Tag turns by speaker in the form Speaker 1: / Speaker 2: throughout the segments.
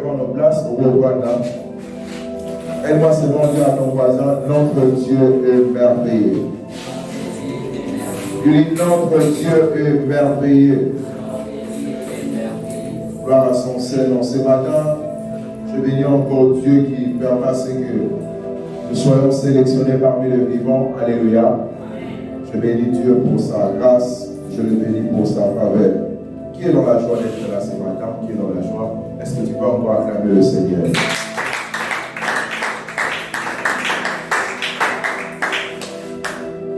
Speaker 1: Prendre place au Rwanda. Aide-moi seulement dire à ton voisin, notre Dieu est merveilleux. Il dit, notre Dieu est merveilleux. Gloire à son Seigneur. Ce matin, je bénis encore Dieu qui permet que nous soyons sélectionnés parmi les vivants. Alléluia. Je bénis Dieu pour sa grâce. Je le bénis pour sa faveur. Qui est dans la joie d'être là ce matin? Qui est dans la joie? Est-ce que tu peux encore acclamer le Seigneur?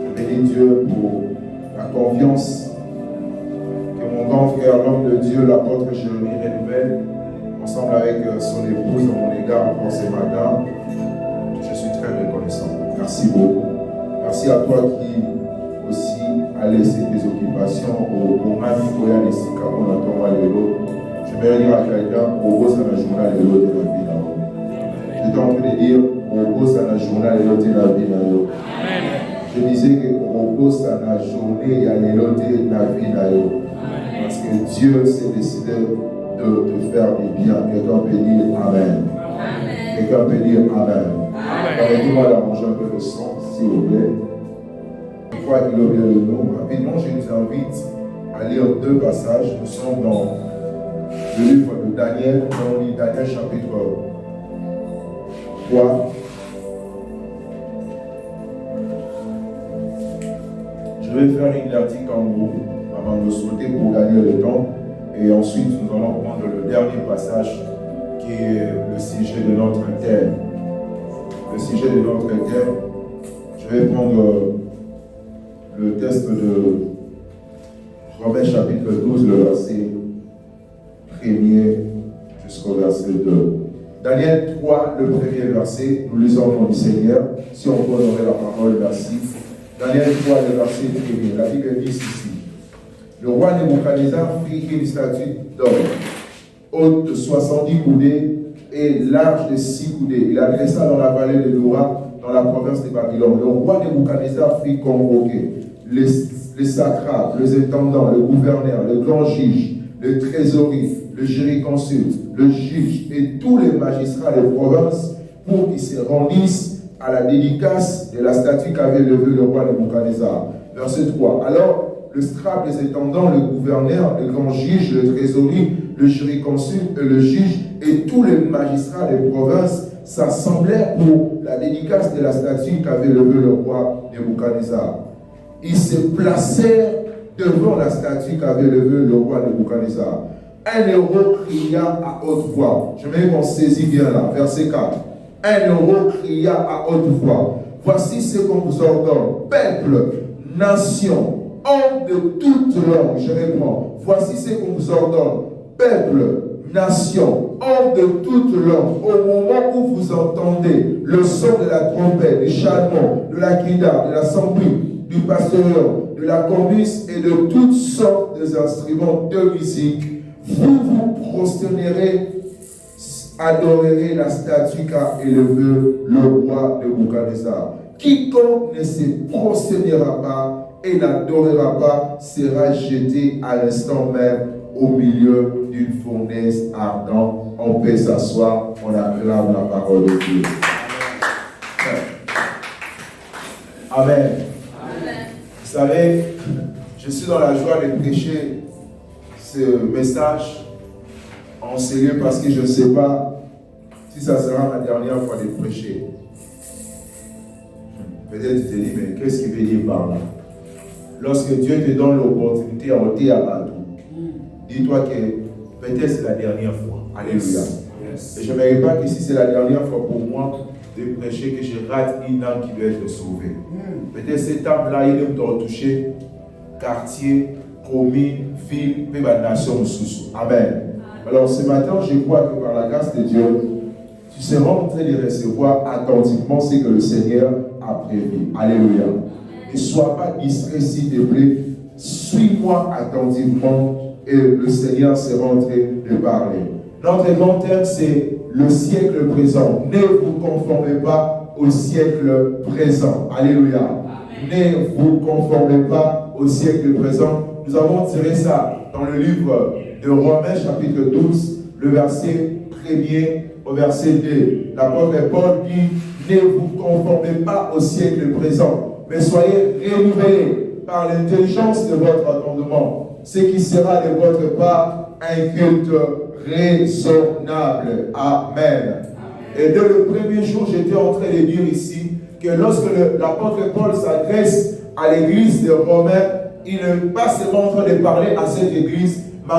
Speaker 1: Je bénis Dieu pour la confiance que mon grand frère, l'homme de Dieu, l'apôtre Jérémie renouvelle, ensemble avec son épouse dans mon égard pour ce matin. Je suis très reconnaissant. Merci beaucoup. Merci à toi qui aussi a laissé tes occupations au mari pour aller ici quand on attend à l'élo. Je vais dire à quelqu'un, au gros c'est la journée de l'eau de la vie là-haut. J'étais en train de dire, au gros c'est la journée de l'eau de la vie là-haut. Je disais que au gros c'est la journée, il y a l'élo de la vie là-haut. Parce que Dieu s'est décidé de faire du bien. Quelqu'un peut dire Amen. Quelqu'un peut dire Amen. Permettez-moi d'arranger un peu le son, s'il vous plaît. Une fois qu'il a oublié le nom, rapidement, je vous invite à lire deux passages. Nous sommes dans le livre de Daniel. On lit Daniel chapitre 3. Je vais faire une lecture en gros avant de sauter pour gagner le temps. Et ensuite, nous allons prendre le dernier passage qui est le sujet de notre thème. Le sujet de notre thème, je vais prendre le texte de Romains chapitre 12, le verset 1er jusqu'au verset 2. Daniel 3, le premier verset, nous lisons au nom du Seigneur. Si on peut honorer la parole, merci. Daniel 3, le verset 1er. La Bible dit ceci. Le roi Nebuchadnezzar fit une statue d'or, haute de 70 coudées et large de 6 coudées. Il la dressa dans la vallée de Dora, dans la province de Babylone. Le roi Nebuchadnezzar fit convoquer les satrapes, les intendants, le gouverneur, le grand juge, le trésorier, le jurisconsulte, le juge et tous les magistrats des provinces pour qu'ils se rendissent à la dédicace de la statue qu'avait levée le roi Nebuchadnezzar. Verset 3. Alors, le strape, les intendants, le gouverneur, le grand juge, le trésorier, le jurisconsulte, le juge et tous les magistrats des provinces s'assemblèrent pour la dédicace de la statue qu'avait levée le roi Nebuchadnezzar. Ils se placèrent devant la statue qu'avait levée le roi Nebuchadnezzar. Un héros cria à haute voix. Je mets qu'on saisit bien là, verset 4. Un héros cria à haute voix. Voici ce qu'on vous ordonne, peuple, nation, homme de toute langue. Je réponds. Voici ce qu'on vous ordonne, peuple, nation, homme de toute langue. Au moment où vous entendez le son de la trompette, du chalumeau, de la guitare, de la sambuque, du pastorion, de la combus et de toutes sortes d'instruments de musique, vous vous prosternerez, adorerez la statue qu'a élevée le roi Nebuchadnezzar. Quiconque ne se prosternera pas et n'adorera pas sera jeté à l'instant même au milieu d'une fournaise ardente. On peut s'asseoir, on acclame la parole de Dieu. Amen. Vous savez, je suis dans la joie de prêcher ce message en sérieux parce que je ne sais pas si ça sera ma dernière fois de prêcher. Peut-être tu te dis, mais qu'est-ce qu'il veut dire par là? Lorsque Dieu te donne l'opportunité à ôter à Badou, dis-toi que peut-être c'est la dernière fois. Alléluia. Et je ne mérite pas que si c'est la dernière fois pour moi de prêcher, que je rate une âme qui doit être sauvée. Peut-être cette âme-là, il doit toucher quartier, commune, ville, puis la nation sous. Amen. Alors ce matin, je crois que par la grâce de Dieu, tu seras en train de recevoir attentivement ce que le Seigneur a prévu. Alléluia. Ne sois pas distrait, s'il te plaît. suis-moi attentivement et le Seigneur sera en train de parler. Notre grand thème, c'est le siècle présent. Ne vous conformez pas au siècle présent. Alléluia. Ne vous conformez pas au siècle présent. Nous avons tiré ça dans le livre de Romains chapitre 12, le verset 1er au verset 2. L'apôtre Paul dit, ne vous conformez pas au siècle présent, mais soyez renouvelés par l'intelligence de votre entendement, ce qui sera de votre part un culte raisonnable. Amen. Et dès le premier jour, j'étais en train de dire ici que lorsque l'apôtre Paul s'adresse à l'église de Romains, il n'est pas seulement en train de parler à cette église, mais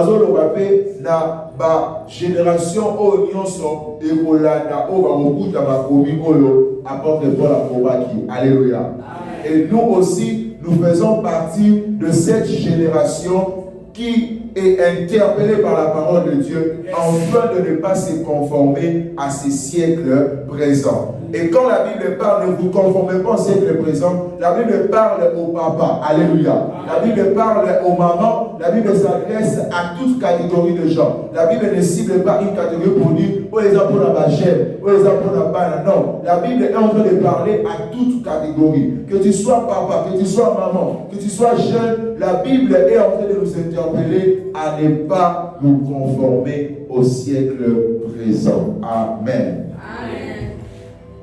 Speaker 1: il na ba génération au nyonso et kolanda au ba mokuta ba komi oyo apôtre Paul akobaki. Alléluia. Et nous aussi, nous faisons partie de cette génération qui est interpellée par la parole de Dieu afin de ne pas se conformer à ces siècles présents. Et quand la Bible parle, ne vous conformez pas au siècle présent, la Bible parle au papa. Alléluia. La Bible parle aux mamans. La Bible s'adresse à toute catégorie de gens. La Bible ne cible pas une catégorie pour dire, oh les apôtres la bagène, oh les apôtres la banane. Non. La Bible est en train de parler à toute catégorie. Que tu sois papa, que tu sois maman, que tu sois jeune, la Bible est en train de nous interpeller à ne pas nous conformer au siècle présent. Amen.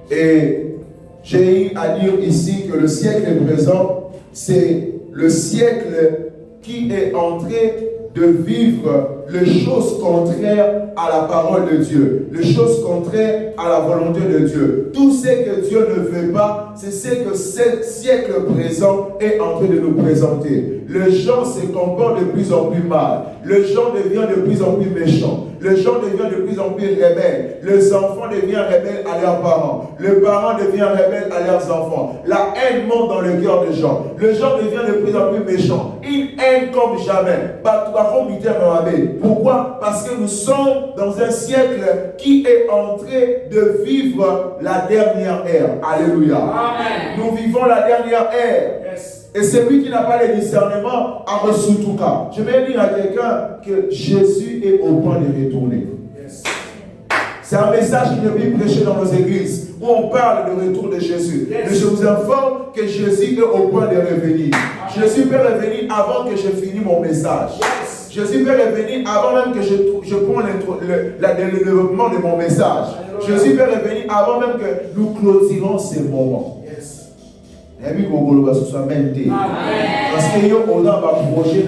Speaker 1: Et j'ai eu à dire ici que le siècle présent, c'est le siècle qui est en train de vivre les choses contraires à la parole de Dieu, les choses contraires à la volonté de Dieu. Tout ce que Dieu ne veut pas, c'est ce que ce siècle présent est en train de nous présenter. Les gens se comportent de plus en plus mal. Les gens deviennent de plus en plus méchants. Les gens deviennent de plus en plus rebelles. Les enfants deviennent rebelles à leurs parents. Les parents deviennent rebelles à leurs enfants. La haine monte dans le cœur des gens. Les gens deviennent de plus en plus méchants. Ils hainent comme jamais. Pourquoi? Parce que nous sommes dans un siècle qui est en train de vivre la dernière ère. Alléluia. Amen. Nous vivons la dernière ère. Yes. Et celui qui n'a pas le discernement a reçu tout cas. Je vais dire à quelqu'un que Jésus est au point de retourner. Yes. C'est un message qui est bien prêché dans nos églises où on parle du retour de Jésus. Yes. Mais je vous informe que Jésus est au point de revenir. Amen. Jésus peut revenir avant que je finisse mon message. Yes. Jésus peut revenir avant même que je prends le développement de mon message. Alléluia. Jésus peut revenir avant même que nous clôturons ces moments. Yes. Parce que on a un projet,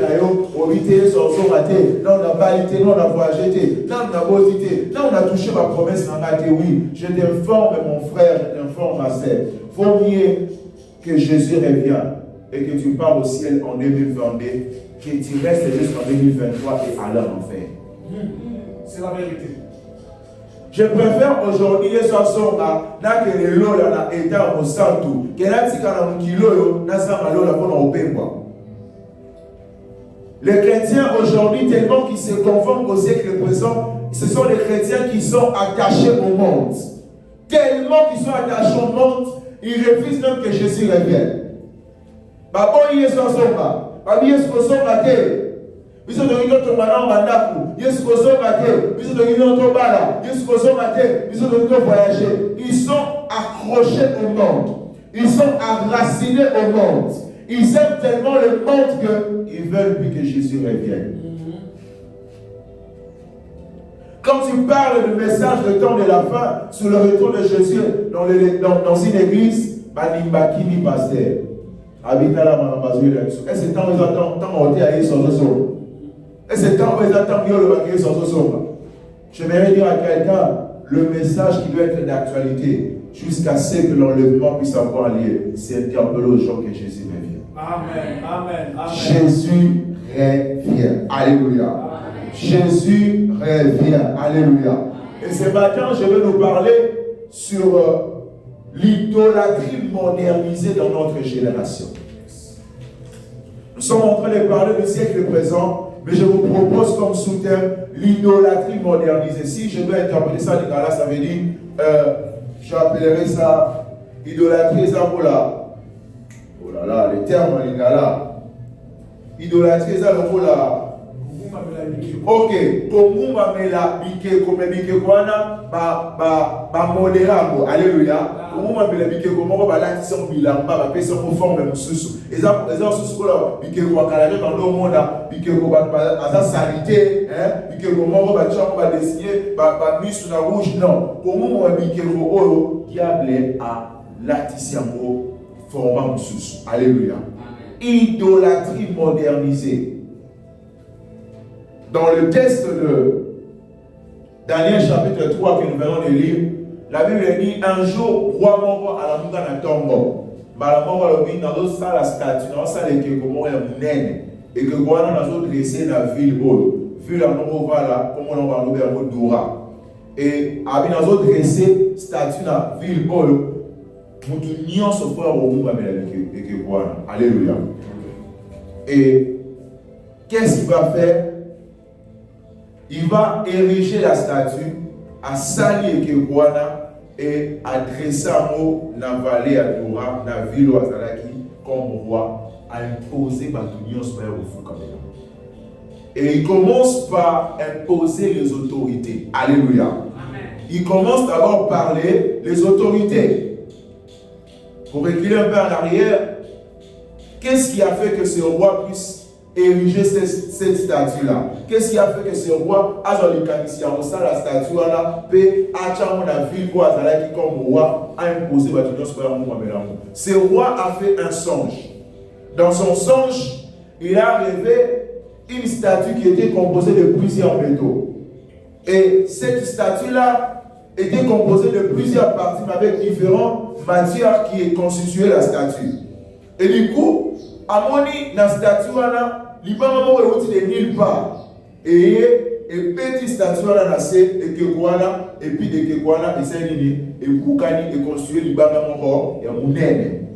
Speaker 1: on a touché ma promesse. Oui, je t'informe mon frère, je t'informe ma sœur. Il faut mieux que Jésus revienne et que tu pars au ciel en 2022, que tu restes jusqu'en 2023 et aller en enfer. C'est la vérité. Je préfère aujourd'hui, les chrétiens aujourd'hui, tellement qu'ils se conforment au siècle présent, ce sont les chrétiens qui sont attachés au monde. Tellement qu'ils sont attachés au monde, ils refusent même que Jésus revienne. Ils sont accrochés au monde. Ils sont enracinés au monde. Ils aiment tellement le monde qu'ils veulent plus que Jésus revienne. Quand tu parles du message de temps de la fin sur le retour de Jésus dans une église, Banimbakini pasteur. Habita la manambazouille là-dessus. Est-ce que tant ils attendent, tant on dit à Yesus Soso. Est-ce que tant ils attendent, il y a le baguette Soso. Je vais dire à quelqu'un le message qui doit être d'actualité jusqu'à ce que l'enlèvement puisse avoir lieu. C'est interpeller aux gens que Jésus revient. Amen. Amen. Amen. Jésus revient. Alléluia. Amen. Jésus revient. Alléluia. Et ce matin, je vais nous parler sur l'idolâtrie modernisée dans notre génération. Nous sommes en train de parler du siècle présent, mais je vous propose comme sous-thème l'idolâtrie modernisée. Si je dois interpréter ça, Lingala, ça veut dire, j'appellerai ça idolâtrie Zambola. Oh là là, les termes Lingala. Idolâtrie, ça le mot là. Ok, Komumba mela bike comme bike kwana ba modérango. Alléluia. Komumba mela bike comme on va là son bilamba ba pesa mo forme mususu. Exemple susu là bike kwa kala dans le monde bike ko ba asa salité hein bike ko mo ba chako ba dessiner ba misu na rouge non. Komumba bike ko oyo diable a latisiamo forme mususu. Alléluia. Idolâtrie modernisée. Dans le texte de Daniel chapitre 3 que nous venons de lire, la Bible dit un jour, roi Mongo à la Mouga na Tongo. Malamongo lobi na zo sala statue, na sala ke komo ya munene. Et que Guana na zo dressé na ville haute. Ville en Mongo voilà, comme on va louer à Dora. Et abi na zo dressé statue na ville haute. Mutu nyonso fo au Mouga mela ke Guana. Alléluia. Et qu'est-ce qu'il va faire? Il va ériger la statue à Sali Ekekwana et adresser un mot dans la vallée à Dora, dans la ville où Azalaki, comme roi, à imposer Batunion sur le fou comme ça. Et il commence par imposer les autorités. Alléluia. Amen. Il commence d'abord par les autorités. Pour reculer un peu en arrière, qu'est-ce qui a fait que ce roi puisse ériger cette statue-là? Qu'est-ce qui a fait que ce roi a dans le canicier, la statue-là, peut atteindre la ville où Azalaki comme roi a imposé Batunion sur le monde. Ce roi a fait un songe. Dans son songe, il a rêvé une statue qui était composée de plusieurs métaux. Et cette statue-là était composée de plusieurs parties avec différentes matières qui constituaient la statue. Et du coup, à mon avis, dans la statue, il n'y a pas de nulle part. Et petit statue, et puis de Kekwana, et c'est et Koukani, et construit le Libanga Moko, et Mounene.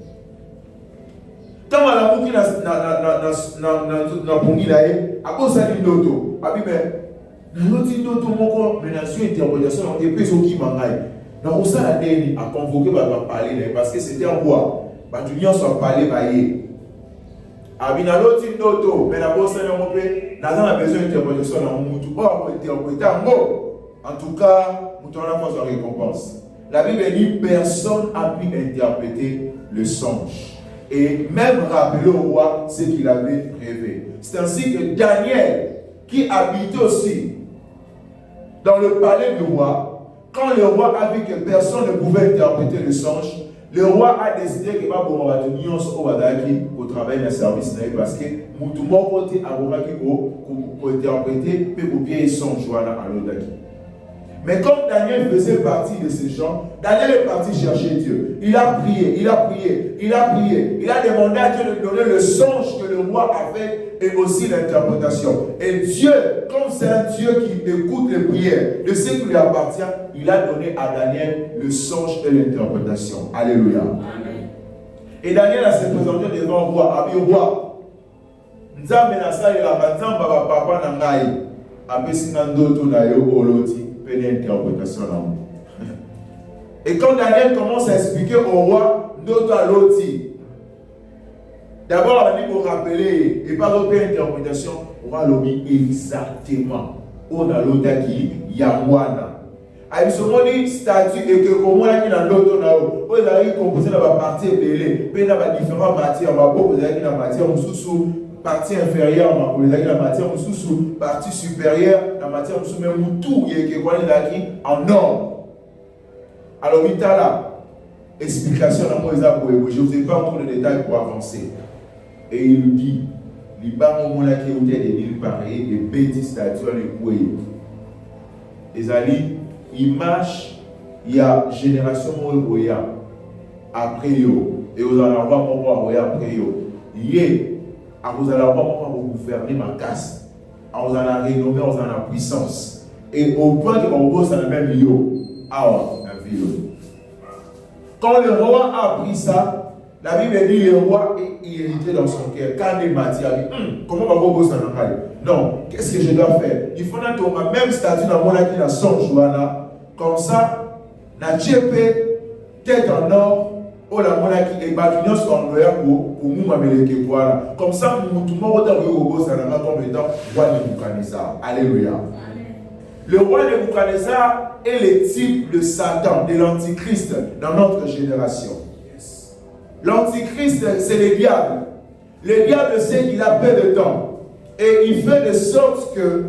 Speaker 1: Quand on a mouki na pongi là, à cause de l'auto, à bien, l'auto moko, mais la suite interprétation, et puis ce qui m'a dit, dans ça la dernière a convoqué va parler parce que c'était un roi, bah tu viens soit parler bailler. Abina l'autre d'auto, mais la bosse n'a pas besoin d'interprétation dans mon moutou. En tout cas, nous avons la force de récompense. La Bible dit personne n'a pu interpréter le songe. Et même rappeler au roi ce qu'il avait rêvé. C'est ainsi que Daniel, qui habitait aussi dans le palais du roi, quand le roi a vu que personne ne pouvait interpréter le songe, le roi a décidé qu'il va au travail d'un service parce que tout le monde a interprété et copier son joie à l'autre. Mais comme Daniel faisait partie de ces gens, Daniel est parti chercher Dieu. Il a prié, il a prié, il a prié. Il a demandé à Dieu de donner le songe que le roi avait et aussi l'interprétation. Et Dieu, comme c'est un Dieu qui écoute les prières de ceux qui lui appartient, il a donné à Daniel le songe et l'interprétation. Alléluia. Amen. Et Daniel a se présenté devant le roi. Abi roi, Nzambe na sa ila banzamba ba papa na ngai. Abesi na ndoto na yo oloti. Et quand Daniel commence à expliquer au roi notre loti, d'abord on a dit pour rappeler et par l'autre interprétation, on va le dire exactement. On a l'autre qui Yamwana. A ce moment dit statut et que comment là qui dans l'autre là, on a composé dans la partie belée, mais dans la différentes matières, on va proposer dans la matière sous partie inférieure, on va la matière sous partie supérieure, la matière sous même tout qui est en or. Alors, il y a là, explication dans moi, je ne vous ai pas montré les détails pour avancer. Et il dit, il y a un moment qui est des villes pareilles, des petites statues, les couilles. Les alliés, ils marchent, il y a génération après eux, et vous allez avoir mon après eux. Vous allez avoir gouverner ma casse. Vous allez renommer, vous allez la puissance. Et au point que vous bosse dans le même lieu. La ville. Quand le roi a appris ça, la Bible dit le roi est irrité dans son cœur. Quand il m'a dit, comment va vous bosser dans le mal? Non, qu'est-ce que je dois faire? Il faut que ma même statue dans mon qui a son joie. Comme ça, la tête en or, oh la mona qui est battu sur l'oeil pour nous m'améliquer voilà. Comme ça, tout le monde a vu ça dans notre temps, roi Nebuchadnezzar. Alléluia. Le roi Nebuchadnezzar est le type de Satan, de l'Antichrist dans notre génération. L'Antichrist, c'est le diable. Le diable sait qu'il a peu de temps. Et il fait de sorte que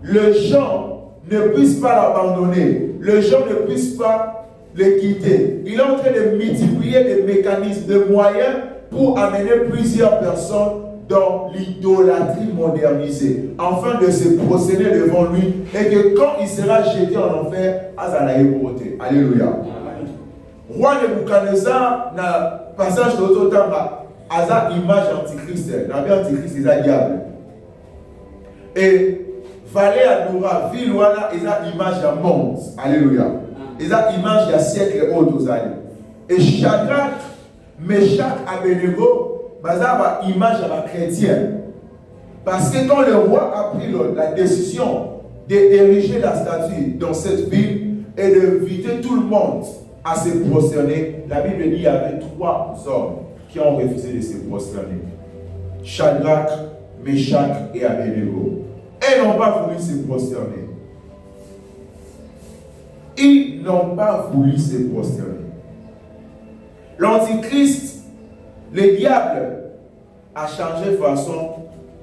Speaker 1: les gens ne puissent pas l'abandonner. Les gens ne puissent pas le quitter. Il est en train de multiplier des mécanismes, des moyens pour amener plusieurs personnes dans l'idolâtrie modernisée, afin de se procéder devant lui, et que quand il sera jeté en enfer, Azalaï beauté. Alléluia. Roi Nebuchadnezzar, dans le passage de l'Autotamba, Aza image antichrist, la vie antichrist, c'est un diable. Et Vallée Adora, ville Wana, ils ont image d'un monde. Alléluia. Ils ont image d'un siècle haut aux années. Et Shadrach, Meshach, Abednego, Bazar a image à la chrétienne. Parce que quand le roi a pris la décision d'ériger la statue dans cette ville et d'inviter tout le monde à se prosterner, la Bible dit qu'il y avait 3 hommes qui ont refusé de se prosterner. Shadrach, Meshach et Abednego. Ils n'ont pas voulu se prosterner. Ils n'ont pas voulu se prosterner. L'Antichrist, le diable, a changé de façon.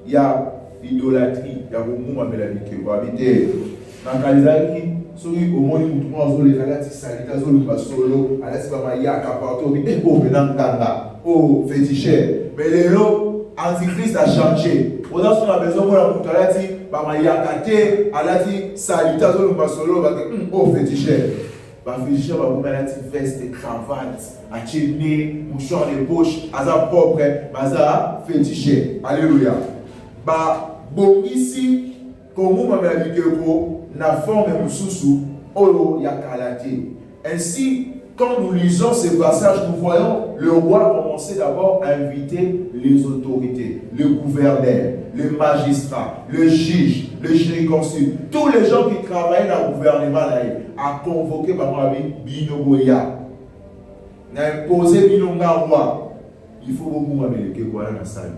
Speaker 1: Il y a l'idolâtrie, il y a le mouvement de la vie qui va habiter. Dans le cas celui au moins il y a les relatifs sanitaires, les solo, à la semaine, il y a un caparto, il y a un féticheur. Mais les lots, Antichrist a changé. Aujourd'hui, on a besoin de la moutarati, il y a un kate, à la sanitaire, les solo, il féticheur. Féticheur va vous mettre une veste, cravate, à chenille, mouchoir de poche, à sa propre, à sa féticheur. Alléluia. Bon, ici, comme vous m'avez dit que la forme est sous Olo Yakalati. Ainsi, quand nous lisons ces passages, nous voyons le roi commencer d'abord à inviter les autorités, le gouverneur, le magistrat, le juge, le jurisconsulte, tous les gens qui travaillent dans le gouvernement à convoquer Binogoya, à imposer Binongawa. Il faut que vous m'avez dit que vous avez la salle.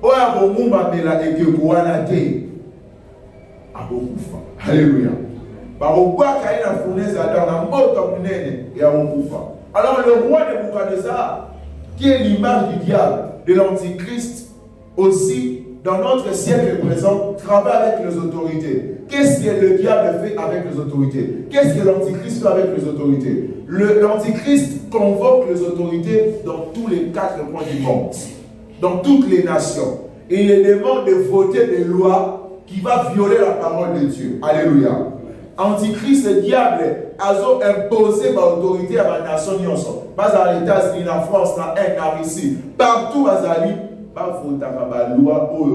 Speaker 1: Oya bomumba mela ekekuwana te abokufa. Alléluia. Barobaka ina fourneza dans la mort munene et abokufa. Alors le roi Nebuchadnezzar, qui est l'image du diable, de l'antichrist, aussi dans notre siècle présent, travaille avec les autorités. Qu'est-ce que le diable fait avec les autorités? Qu'est-ce que l'antichrist fait avec les autorités? L'antichrist convoque les autorités dans tous les 4 coins du monde, dans toutes les nations. Et il les demande de voter des lois qui vont violer la parole de Dieu. Alléluia. Antichrist, le diable, a imposé l'autorité à la nation. Pas à l'État-Unis, en France, en Inde, en Russie. Partout, Azali, pas voter la loi pour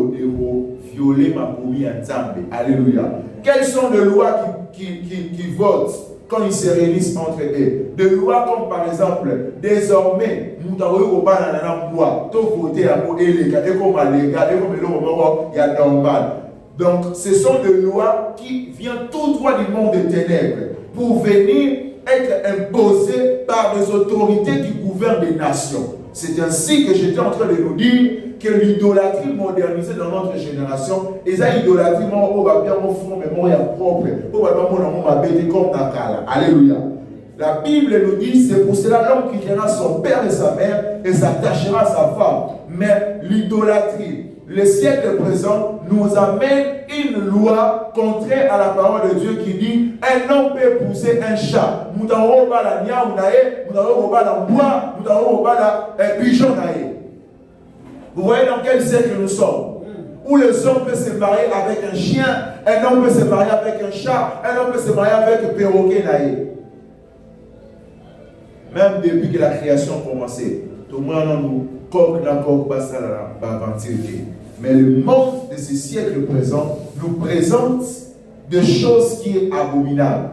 Speaker 1: violer ma commis en Zambie. Alléluia. Quelles sont les lois qui votent quand ils se réunissent entre eux? Des lois comme par exemple, désormais, nous avons voté à il y a normal. Donc, ce sont des lois qui viennent tout droit du monde des ténèbres pour venir être imposées par les autorités qui gouvernent des nations. C'est ainsi que j'étais en train de nous dire que l'idolâtrie modernisée dans notre génération, et ça, l'idolâtrie, on va bien au fond, mais on est propre, on va bien comme Nakala. Alléluia. La Bible nous dit, c'est pour cela l'homme quittera son père et sa mère et s'attachera à sa femme. Mais l'idolâtrie, le siècle présent, nous amène une loi contraire à la parole de Dieu qui dit un homme peut pousser un chat. Nous avons la niaou nae, nous avons la bois, nous avons la pigeon nae. Vous voyez dans quel siècle nous sommes? Où les hommes peuvent se marier avec un chien, un homme peut se marier avec un chat, un homme peut se marier avec un perroquet nae. Même depuis que la création a commencé, tout le monde nous mais le monde de ce siècle présent nous présente des choses qui sont abominables.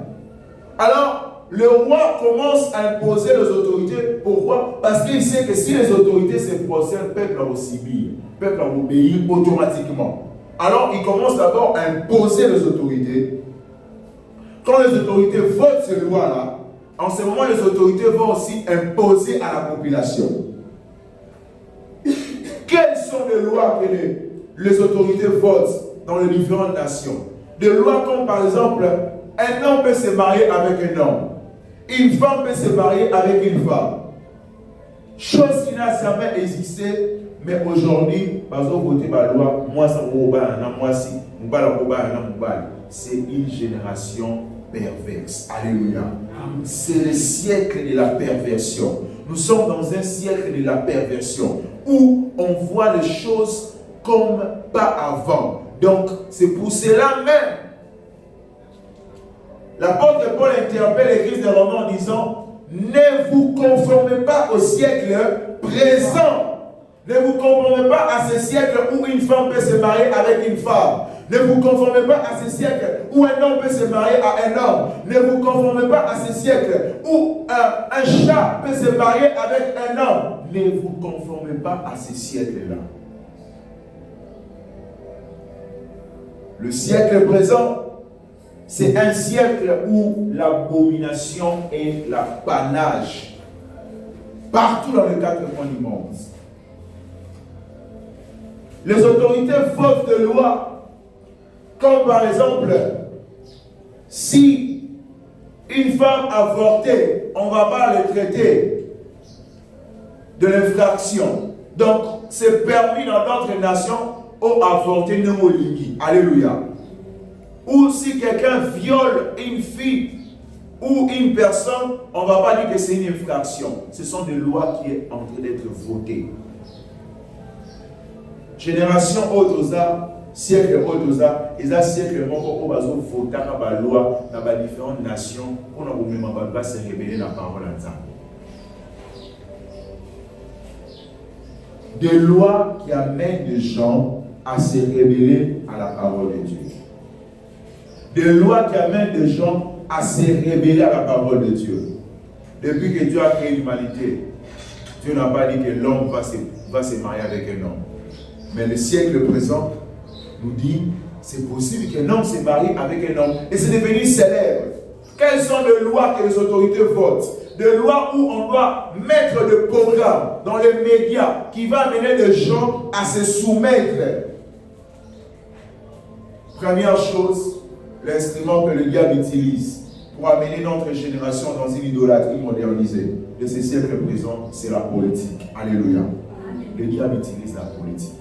Speaker 1: Alors, le roi commence à imposer les autorités. Pourquoi? Parce qu'il sait que si les autorités se prosternent, le peuple va aussi subir, le peuple va obéir automatiquement. Alors, il commence d'abord à imposer les autorités. Quand les autorités votent ces lois-là, en ce moment, les autorités vont aussi imposer à la population. Quelles sont les lois que les autorités votent dans les différentes nations? Des lois comme par exemple, un homme peut se marier avec un homme. Une femme peut se marier avec une femme. Chose qui n'a jamais existé, mais aujourd'hui, par exemple, voter la loi, moi ça moi si, c'est une génération perverse. Alléluia. C'est le siècle de la perversion. Nous sommes dans un siècle de la perversion où on voit les choses comme pas avant. Donc, c'est pour cela même. L'apôtre Paul interpelle l'église de Romains en disant: ne vous conformez pas au siècle présent. Ne vous conformez pas à ce siècle où une femme peut se marier avec une femme. Ne vous conformez pas à ce siècle où un homme peut se marier à un homme. Ne vous conformez pas à ce siècle où un chat peut se marier avec un homme. Ne vous conformez pas à ce siècle-là. Le siècle présent, c'est un siècle où l'abomination est l'apanage. Partout dans les 4 coins du monde. Les autorités votent de lois, comme par exemple, si une femme a avorté, on ne va pas le traiter de l'infraction. Donc, c'est permis dans d'autres nations au avorter ne molingi. Alléluia. Ou si quelqu'un viole une fille ou une personne, on ne va pas dire que c'est une infraction. Ce sont des lois qui sont en train d'être votées. Génération Odoza, siècle Odoza, et un siècle où on va voter la loi dans les différentes nations pour ne pas se révéler la parole à ça. Des lois qui amènent les gens à se révéler à la parole de Dieu. Des lois qui amènent les gens à se révéler à la parole de Dieu. Depuis que Dieu a créé l'humanité, Dieu n'a pas dit que l'homme va se marier avec un homme. Mais le siècle présent nous dit c'est possible qu'un homme se marie avec un homme. Et c'est devenu célèbre. Quelles sont les lois que les autorités votent? Des lois où on doit mettre des programmes dans les médias qui va amener les gens à se soumettre. Première chose, l'instrument que le diable utilise pour amener notre génération dans une idolâtrie modernisée de ce siècle présent, c'est la politique. Alléluia. Le diable utilise la politique.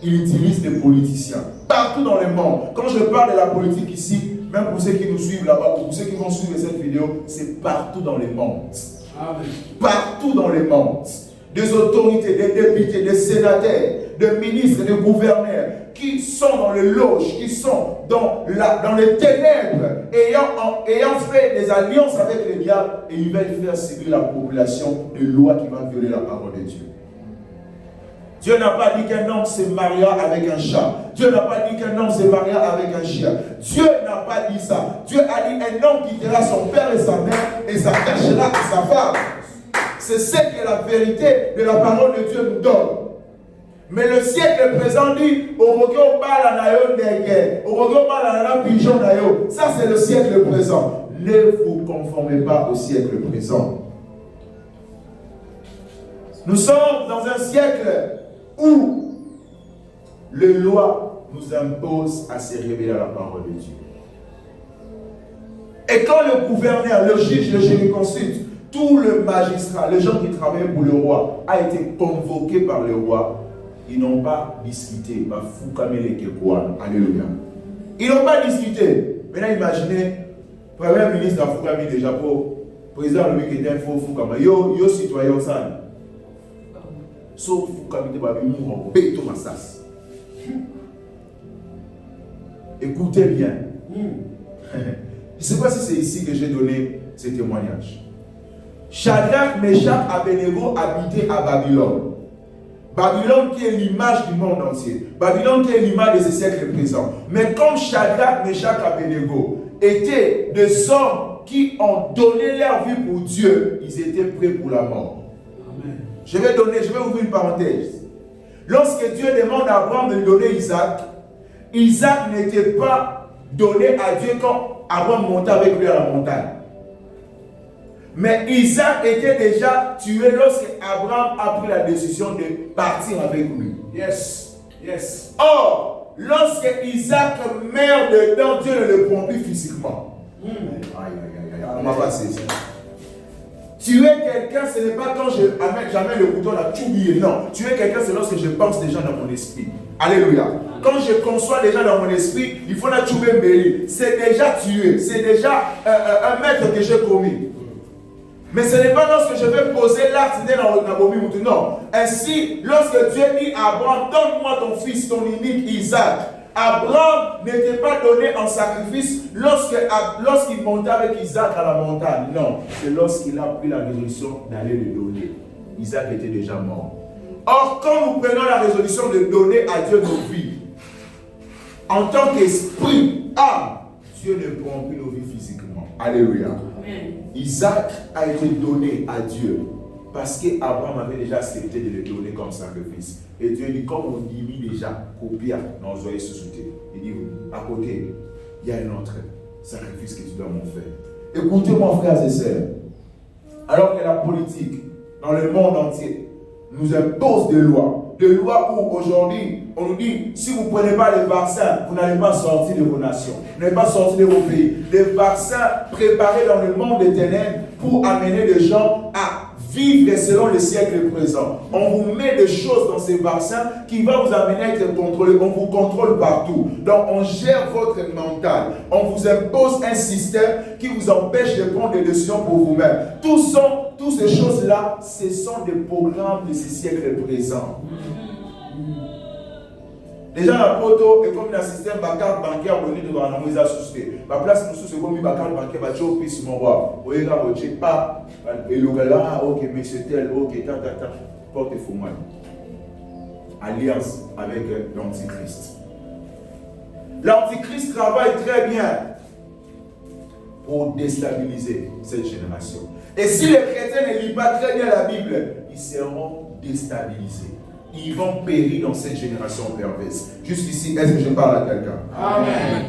Speaker 1: Il utilise des politiciens partout dans le monde. Quand je parle de la politique ici, même pour ceux qui nous suivent là-bas, pour ceux qui vont suivre cette vidéo, c'est partout dans le monde. Amen. Partout dans le monde. Des autorités, des députés, des sénateurs, des ministres, des gouverneurs qui sont dans les loges, qui sont dans les ténèbres, ayant fait des alliances avec les diables, et ils veulent faire subir la population des lois qui vont violer la parole de Dieu. Dieu n'a pas dit qu'un homme se mariera avec un chat. Dieu n'a pas dit qu'un homme se mariera avec un chien. Dieu n'a pas dit ça. Dieu a dit un homme quittera son père et sa mère et s'attachera à sa femme. C'est ce que la vérité de la parole de Dieu nous donne. Mais le siècle présent dit ça c'est le siècle présent. Ne vous conformez pas au siècle présent. Nous sommes dans un siècle où les lois nous imposent à se révéler à la parole de Dieu. Et quand le gouverneur, le juge, le jurisconsulte, tout le magistrat, les gens qui travaillent pour le roi, a été convoqué par le roi, ils n'ont pas discuté. Alléluia. Ils n'ont pas discuté. Maintenant, imaginez, Premier ministre Foukami déjà pour président Louis Kédin Foukama, yo citoyen au sein. Sauf Foukami de Babi Moura, Béto Massas. Écoutez bien. Je ne sais pas si c'est ici que j'ai donné ce témoignage. Shadrach, Meshach, Abednego habitaient à Babylone. Babylone qui est l'image du monde entier. Babylone qui est l'image de ce siècle présent. Mais comme Shadrach, Meshach, Abednego étaient des hommes qui ont donné leur vie pour Dieu, ils étaient prêts pour la mort. Amen. Je vais ouvrir une parenthèse. Lorsque Dieu demande à Abraham de lui donner Isaac, Isaac n'était pas donné à Dieu quand Abraham montait avec lui à la montagne. Mais Isaac était déjà tué lorsque Abraham a pris la décision de partir avec lui.
Speaker 2: Yes. Yes.
Speaker 1: Or, lorsque Isaac meurt dedans, Dieu ne le prend plus physiquement. Aïe, aïe, aïe, aïe. On va passer ici. Tuer quelqu'un, ce n'est pas quand j'amène le couteau là, tout oublié. Non. Tuer quelqu'un, c'est lorsque je pense déjà dans mon esprit. Alléluia. Quand je conçois déjà dans mon esprit, il faut la tuer belli. C'est déjà tué. C'est déjà un maître que j'ai commis. Mais ce n'est pas lorsque je vais poser l'acte dans la bombe. Non. Ainsi, lorsque Dieu dit à Abraham, donne-moi ton fils, ton unique Isaac. Abraham n'était pas donné en sacrifice lorsqu'il montait avec Isaac à la montagne. Non. C'est lorsqu'il a pris la résolution d'aller le donner. Isaac était déjà mort. Or, quand nous prenons la résolution de donner à Dieu nos vies, en tant qu'esprit, âme, Dieu ne prend plus nos vies physiquement. Alléluia. Amen. Isaac a été donné à Dieu parce qu'Abraham avait déjà accepté de le donner comme sacrifice. Et Dieu dit, comme on dit déjà, copia, dans Zoé se sauter. Il dit, à côté, il y a un autre sacrifice que tu dois m'en faire. Écoutez-moi, frères et sœurs. Alors que la politique, dans le monde entier, nous impose des lois où aujourd'hui, on nous dit, si vous ne prenez pas les vaccins, vous n'allez pas sortir de vos nations, vous n'allez pas sortir de vos pays. Les vaccins préparés dans le monde des ténèbres pour amener les gens à vivre selon le siècle présent. On vous met des choses dans ces vaccins qui vont vous amener à être contrôlés. On vous contrôle partout. Donc on gère votre mental. On vous impose un système qui vous empêche de prendre des décisions pour vous-même. Toutes ces choses-là, ce sont des programmes de ce siècle présent. Déjà, la photo est comme un système de carte bancaire on est devant la société. La place nous c'est comme une carte bancaire, bah tu au plus mon roi. Vous regardez pas et le là, ok, mais c'est tel, ok, porte faux moi. Alliance avec l'Antichrist. L'Antichrist travaille très bien pour déstabiliser cette génération. Et si les chrétiens ne lisent pas très bien la Bible, ils seront déstabilisés. Ils vont périr dans cette génération perverse. Jusqu'ici, est-ce que je parle à quelqu'un? Amen.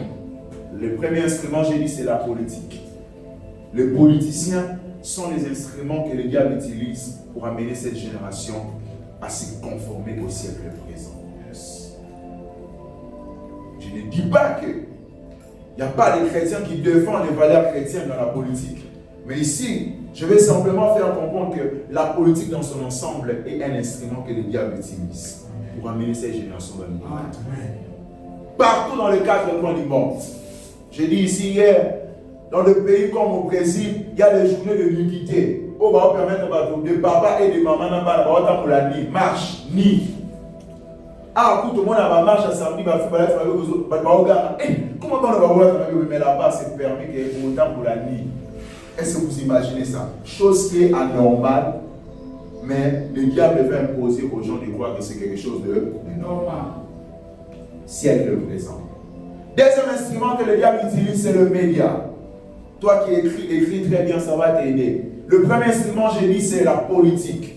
Speaker 1: Le premier instrument, j'ai dit, c'est la politique. Les politiciens sont les instruments que le diable utilise pour amener cette génération à se conformer au siècle présent. Yes. Je ne dis pas qu'il n'y a pas de chrétiens qui défendent les valeurs chrétiennes dans la politique. Mais ici, je vais simplement faire comprendre que la politique dans son ensemble est un instrument que le diable utilise pour amener cette génération dans le monde. Partout dans les 4 coins du monde. J'ai dit ici hier, dans le pays comme au Brésil, il y a des journées de l'unité. On va permettre de papa et de maman pour la nuit. Marche, ni. Ah, tout le monde a marche à samedi, comment on va voir mais là-bas, c'est permis qu'il y ait autant pour la nuit. Est-ce que vous imaginez ça? Chose qui est anormale, mais le diable veut imposer aux gens de croire que c'est quelque chose de normal. Siècle présent. Deuxième instrument que le diable utilise, c'est le média. Toi qui écris très bien, ça va t'aider. Le premier instrument, j'ai dit, c'est la politique.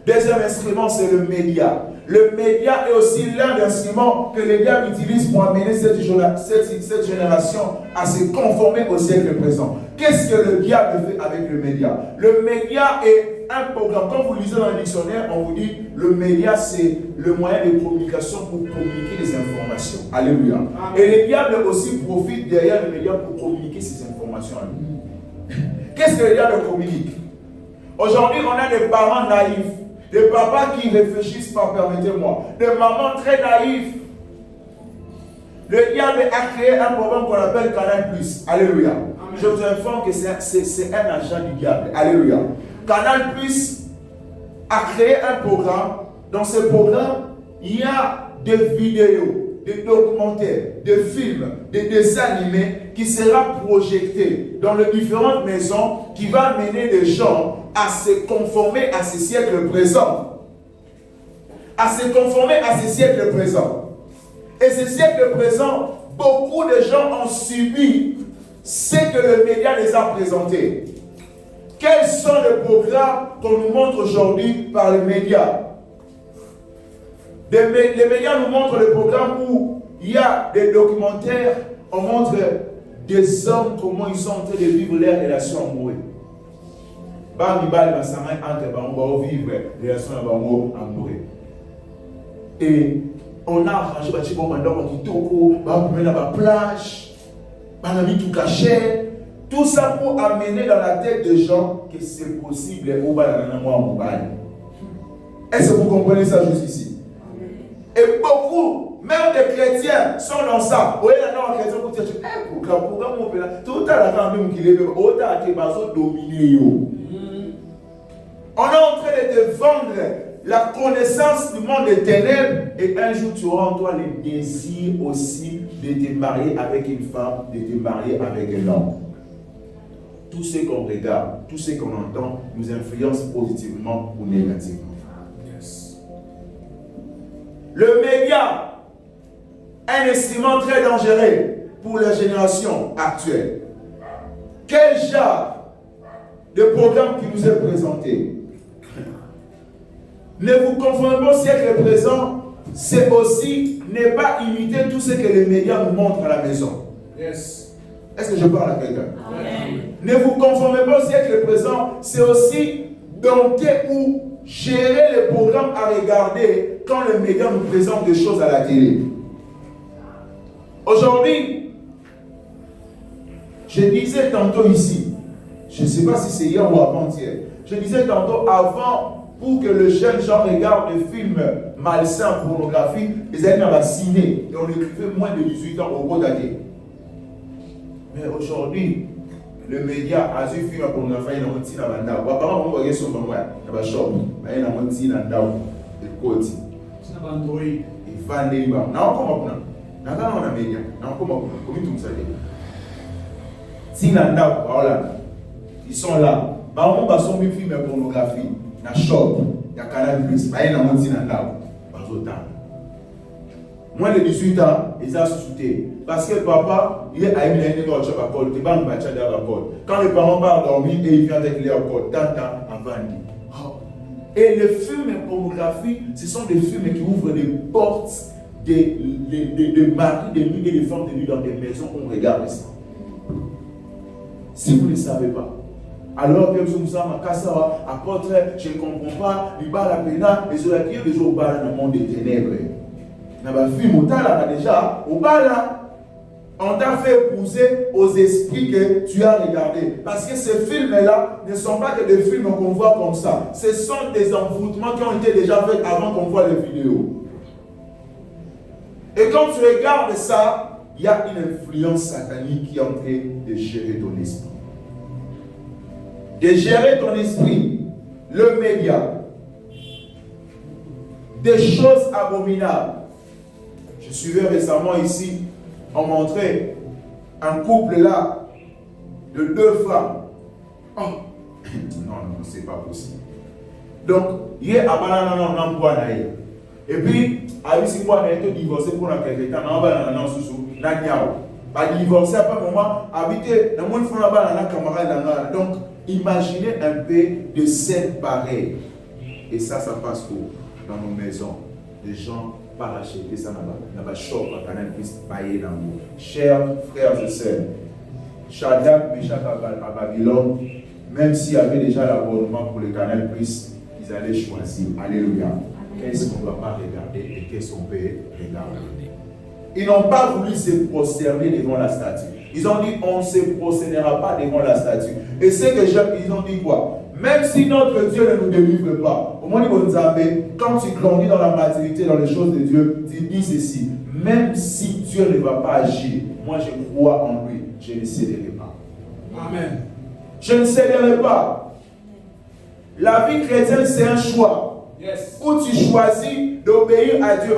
Speaker 1: Deuxième instrument, c'est le média. Le média est aussi l'un des instruments que le diable utilise pour amener cette génération à se conformer au siècle présent. Qu'est-ce que le diable fait avec le média? Le média est un programme. Quand vous lisez dans le dictionnaire, on vous dit le média, c'est le moyen de communication pour communiquer des informations. Alléluia. Et le diable aussi profite derrière le média pour communiquer ces informations à nous. Qu'est-ce que le diable communique? Aujourd'hui, on a des parents naïfs. Des papas qui réfléchissent pas, permettez-moi. Des mamans très naïves. Le diable a créé un programme qu'on appelle Canal+. Alléluia. Amen. Je vous informe que c'est un agent du diable. Alléluia. Canal+ a créé un programme. Dans ce programme, il y a des vidéos, des documentaires, des films, des dessins animés qui sera projetés dans les différentes maisons qui va amener des gens à se conformer à ce siècle présent. À se conformer à ce siècle présent. Et ce siècle présent, beaucoup de gens ont subi ce que le média les a présenté. Quels sont les programmes qu'on nous montre aujourd'hui par les médias? Les médias nous montrent les programmes où il y a des documentaires, on montre des hommes, comment ils sont en train de vivre leur relation amoureuse. Bami bali basanga entre bango vivre relation na bango amoureux. Et on a arrangé ba chibo mandoko kitoko, ba mener ba plage, ba na mis tout caché. Tout ça pour amener dans la tête des gens que c'est possible au balana moi mobile. Est-ce que vous comprenez ça juste ici? Et beaucoup, même des chrétiens, sont dans ça. Vous voyez, là, les chrétiens vont dire, pourquoi mon père, tout à l'heure, même qu'il est, autant que baso dominé. On est en train de te vendre la connaissance du monde des ténèbres et un jour tu auras en toi le désir aussi de te marier avec une femme, de te marier avec un homme. Tout ce qu'on regarde, tout ce qu'on entend nous influence positivement ou négativement. Yes. Le média est un instrument très dangereux pour la génération actuelle. Quel genre de programme qui nous est présenté? Ne vous confondez pas au siècle présent, c'est aussi ne pas imiter tout ce que les médias nous montrent à la maison.
Speaker 2: Yes.
Speaker 1: Est-ce que je parle à quelqu'un?
Speaker 3: Amen.
Speaker 1: Ne vous conformez pas au siècle présent, c'est aussi dompter ou gérer les programmes à regarder quand les médias nous présentent des choses à la télé. Aujourd'hui, je disais tantôt ici, je ne sais pas si c'est hier ou avant-hier, je disais tantôt avant, pour que le jeune gens regarde des films malsains, pornographiques, les années à ciné, et on écrivait moins de 18 ans au Kodake. Mais aujourd'hui, le média a vu film pour nous faire une petite banda. Apparemment, on voit son nom là, dans la shop, mais il y a une petite banda de côté.
Speaker 2: C'est un Android.
Speaker 1: Il fait des livres. Non, comment on a? Non, on a média. Non, comment tout ça dit? Si banda, voilà, ils sont là. Bah on va son film pornographie, dans la shop, il y a Canal Plus, mais il y a une petite banda. Moins de 18 ans, ils ont sous-souté. Parce que papa, il est à une année dans le job à col, tu vas nous battre dans la col. Quand les parents partent dormir et ils viennent avec leur col, tant avant. Et les films pornographiques, ce sont des films qui ouvrent des portes de maris, de milliers de femmes de nuit dans des maisons où on regarde ça. Si vous ne savez pas, alors que vous savez, apôtre, je ne comprends pas, il bat la pena, et cela qui est le jour où dans le monde des ténèbres. Dans le film, déjà, au bas là, on t'a fait épouser aux esprits que tu as regardés. Parce que ces films-là ne sont pas que des films qu'on voit comme ça. Ce sont des envoûtements qui ont été déjà faits avant qu'on voit les vidéos. Et quand tu regardes ça, il y a une influence satanique qui est en train de gérer ton esprit. De gérer ton esprit, le média, des choses abominables. Je suivais récemment ici, on montrait un couple là de 2 femmes. Oh, non, c'est pas possible. Donc, il y a un et puis, si moi j'ai été divorcé pour un quelque temps, pas divorcé après moment, habiter dans mon front là-bas, camarade. Donc, imaginez un peu de scènes pareilles. Et ça passe où? Dans nos maisons. Les gens par acheter ça dans la shop à Canal Plus payer dans nous. Chers frères et sœurs, Shadrach, Meshach à Babylone, même s'il y avait déjà l'abonnement pour le Canal Plus, ils allaient choisir. Alléluia. Qu'est-ce qu'on ne doit pas regarder et qu'est-ce qu'on peut regarder? Ils n'ont pas voulu se prosterner devant la statue. Ils ont dit on ne se prosternera pas devant la statue. Et c'est que ils ont dit quoi? Même si notre Dieu ne nous délivre pas, au moins quand tu grandis dans la maturité, dans les choses de Dieu, tu dis ceci, même si Dieu ne va pas agir, moi je crois en lui, je ne céderai pas.
Speaker 2: Amen.
Speaker 1: Je ne céderai pas. La vie chrétienne, c'est un choix.
Speaker 2: Yes.
Speaker 1: Où tu choisis d'obéir à Dieu.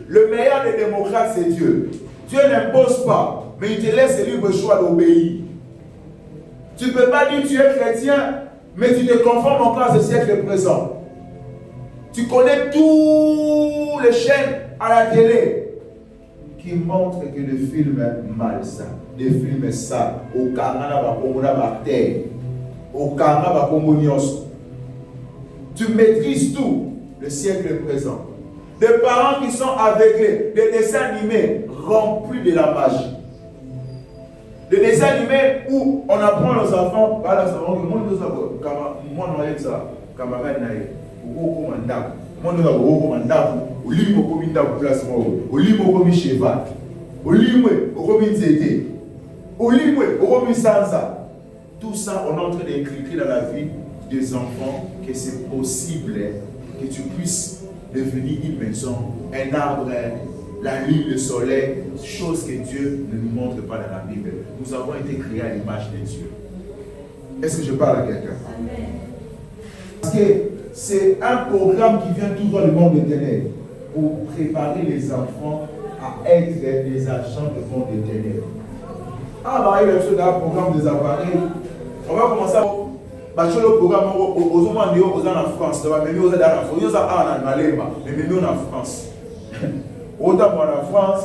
Speaker 1: Le meilleur des démocrates, c'est Dieu. Dieu n'impose pas, mais il te laisse le libre choix d'obéir. Tu ne peux pas dire que tu es chrétien, mais tu te conformes encore à ce siècle présent. Tu connais tous les chaînes à la télé qui montrent que les films malsains, des films sales, au Canada, au Canada, tu maîtrises tout le siècle présent. Des parents qui sont aveuglés, des dessins animés remplis de la magie. Des dessins animés où on apprend aux enfants, voilà, ça va, camarade naïe, ou mandap, mon mandap, ou limo comme une place, ou limo comme cheval, ou limo comme une zété, ou limo comme sansa. Tout ça, on est en train d'inculquer dans la vie des enfants que c'est possible que tu puisses devenir une maison, un arbre, la lune, le soleil, chose que Dieu ne nous montre pas dans la Bible. Nous avons été créés à l'image de Dieu. Est-ce que je parle à quelqu'un? Parce que c'est un programme qui vient tout dans le monde éternel pour préparer les enfants à être des agents du monde éternel. Ah, bah, il y a un programme des appareils. On va commencer à le programme aux hommes en France. Mais nous, on en France. Autant en France,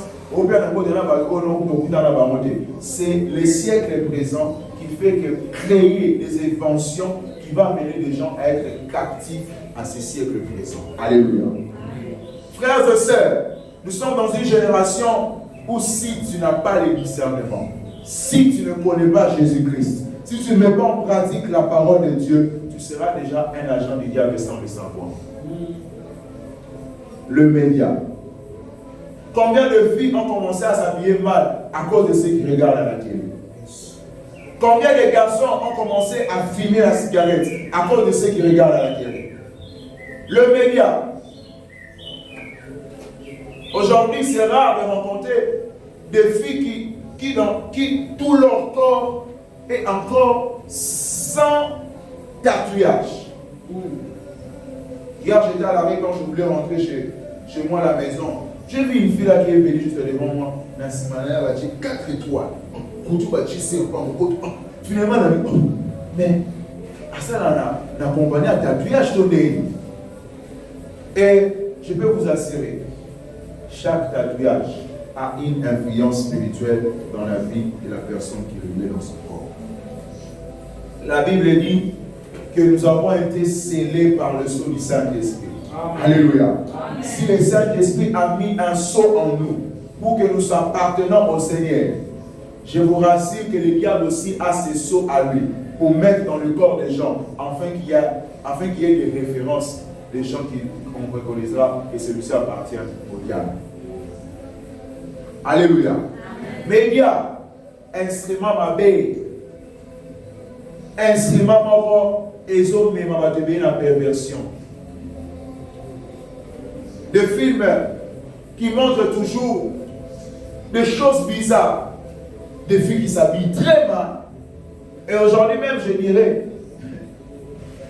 Speaker 1: c'est le siècle présent qui fait que créer des inventions qui vont amener les gens à être captifs à ce siècle présent. Alléluia. Frères et sœurs, nous sommes dans une génération où si tu n'as pas le discernement, si tu ne connais pas Jésus-Christ, si tu ne mets pas en pratique la parole de Dieu, tu seras déjà un agent du diable sans le savoir. Le média. Combien de filles ont commencé à s'habiller mal à cause de ceux qui regardent à la télé? Combien de garçons ont commencé à fumer la cigarette à cause de ceux qui regardent à la télé? Le média. Aujourd'hui, c'est rare de rencontrer des filles qui tout leur corps est encore sans tatouage. Hier, j'étais à l'arrêt quand je voulais rentrer chez moi à la maison. J'ai vu une fille là qui est venue juste devant moi. Elle a dit 4 étoiles. Finalement, elle a dit, mais ça n'a accompagné à tatouage donné. Et je peux vous assurer, chaque tatouage a une influence spirituelle dans la vie de la personne qui le met dans son corps. La Bible dit que nous avons été scellés par le sceau du Saint-Esprit. Alléluia. Amen. Si le Saint-Esprit a mis un sceau en nous pour que nous appartenons au Seigneur, je vous rassure que le diable aussi a ce sceau à lui pour mettre dans le corps des gens afin qu'il y ait des références des gens qu'on reconnaîtra que celui-ci appartient au diable. Alléluia. Média, instrument mabé, instrument mabo, ezo me mabatebe na perversion. Des films qui montrent toujours des choses bizarres, des filles qui s'habillent très mal. Et aujourd'hui même, je dirais,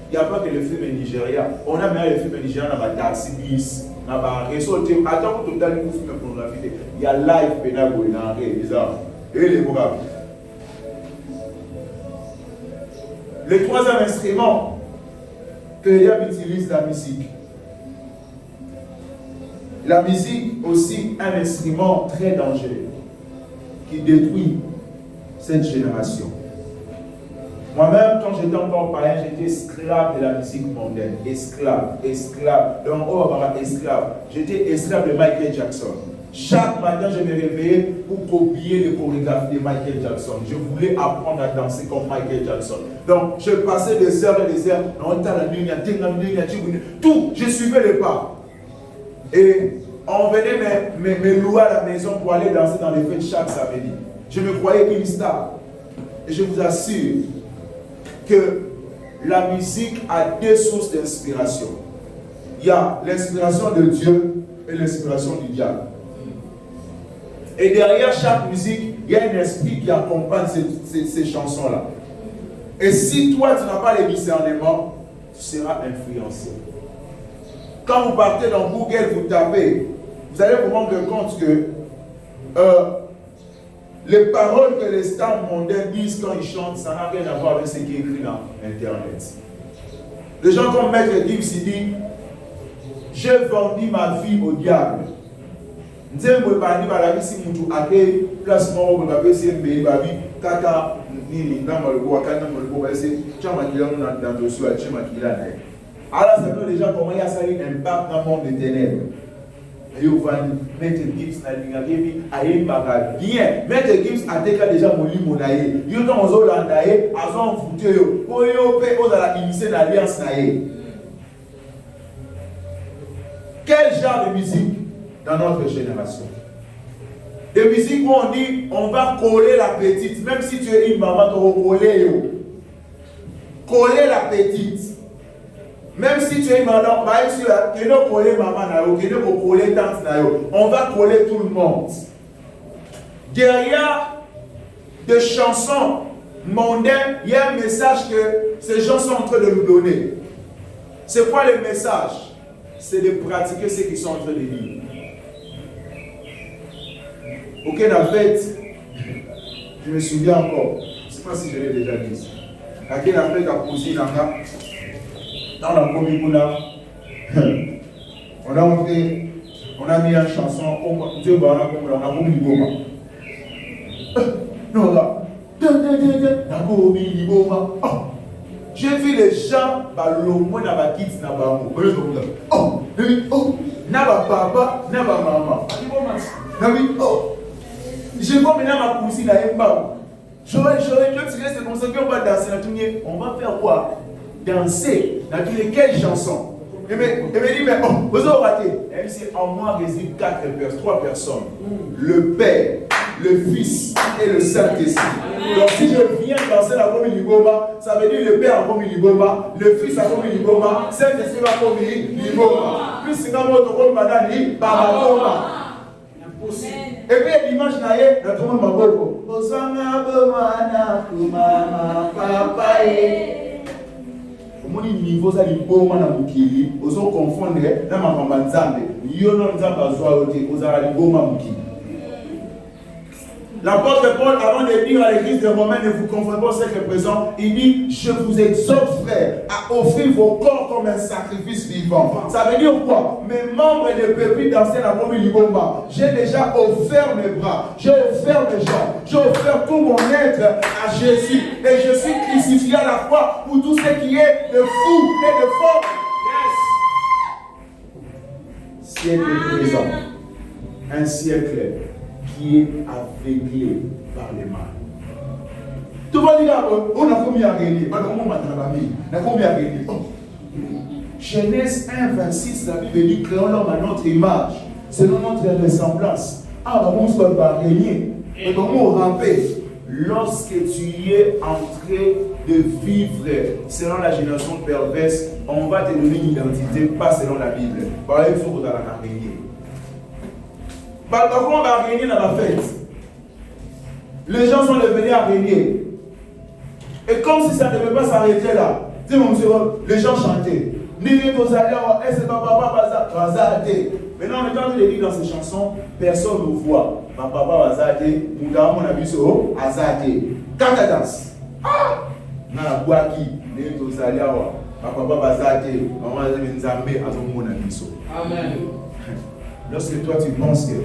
Speaker 1: il n'y a pas que les films nigériens. On a même les films nigériens dans la taxi bis, dans la réseau. Attends, tout le temps, nous films pornographiques. Il y a live pénago, il y a un ré, bizarre. Et les programmes. Le troisième instrument que les diables utilisent, la musique. La musique aussi un instrument très dangereux qui détruit cette génération. Moi-même, quand j'étais encore païen, j'étais esclave de la musique mondaine. Esclave. Donc, esclave. J'étais esclave de Michael Jackson. Chaque matin, je me réveillais pour copier les chorégraphies de Michael Jackson. Je voulais apprendre à danser comme Michael Jackson. Donc, je passais des heures et des heures. Tout, je suivais les pas. Et on venait me louer à la maison pour aller danser dans les fêtes chaque samedi. Je me croyais une star. Et je vous assure que la musique a deux sources d'inspiration. Il y a l'inspiration de Dieu et l'inspiration du diable. Et derrière chaque musique, il y a un esprit qui accompagne ces chansons-là. Et si toi, tu n'as pas les discernements, tu seras influencé. Quand vous partez dans Google, vous tapez, vous allez vous rendre compte que les paroles que les stars mondaines disent quand ils chantent, ça n'a rien à voir avec ce qui est écrit dans Internet. Les gens comme Maître Gibbs, il dit, j'ai vendu ma vie au diable. Alors, ça peut déjà comment il y a ça un impact dans le monde des ténèbres. Maître Gibbs n'a bien. Maître Gibbs a déjà mon lit monaïe. Yo dans aux Hollandais, à son foutu yo. Pour yo payer aux à la initier l'alliance naïe. Quel genre de musique dans notre génération? Des musiques où on dit on va coller la petite, même si tu es une maman, tu vas coller yo. Coller la petite. Même si tu es une maman, tu vas coller maman, tu vas coller tante, on va coller tout le monde. Derrière des chansons mondaines, il y a un message que ces gens sont en train de nous donner. C'est quoi le message? C'est de pratiquer ce qu'ils sont en train de dire. Ok, en fait, je me souviens encore, je ne sais pas si je l'ai déjà dit. À quel après la cousine dans la commune, on a mis une chanson, Dieu on a mis du goma. Non, là, j'ai vu les gens, le moins dans la kids, n'a pas n'a pas papa, n'a pas maman. Je vois maintenant ma cousine à Emma. J'aurais c'est comme ça qu'on va danser. On va faire quoi? Danser. Dans quelle chanson? Et me dit, mais vous avez raté. Elle dit, en moi réside 3 personnes. Le Père, le Fils et le Saint-Esprit. Donc si je viens danser la commune Liboma, ça veut dire le Père en commune Liboma, le Fils en commune Liboma, Saint-Esprit en commune Liboma. Puis c'est comme votre rôle, madame, Baba. Et puis l'image naïe, notre monde m'a dit, Osama Bomana Kumama Papa. Au niveau ça les beaux man mukili, aux autres confondre na mama nzambe. Yo non nzamba zoa ote, aux ara beaux man mukili. L'apôtre Paul, avant de dire à l'église de Romains, ne vous confondez pas avec le présent, il dit, je vous exhorte, frères, à offrir vos corps comme un sacrifice vivant. Ça veut dire quoi? Mes membres ne peuvent plus danser la commune Libomba. J'ai déjà offert mes bras, j'ai offert mes jambes, j'ai offert tout mon être à Jésus. Et je suis crucifié à la croix pour tout ce qui est de fou et de fort. Yes. Siècle présent. Un siècle qui est aveuglé par les mal. Tout le monde dit là, on a combien à gagner? On a combien à gagner? Genèse 1, 26, la Bible dit, créons l'homme à notre image, selon notre ressemblance. Ah, bah, on se va régner. Et comment ramper? Lorsque tu es en train de vivre selon la génération perverse, on va te donner une identité, pas selon la Bible. Par exemple, il faut que tu aies la régner. Par contre, on va régner dans la fête. Les gens sont devenus à régner. Et comme si ça ne devait pas s'arrêter là, dis mon monsieur, les gens chantaient. Maintenant, on est en train de dire dans ces chansons, personne ne voit. Ma papa va zater, mon gars, mon ami, a zater. Quand tu danses, na la boaki, ma papa va zater, maman va zater, mon ami. Amen. Lorsque toi tu penses que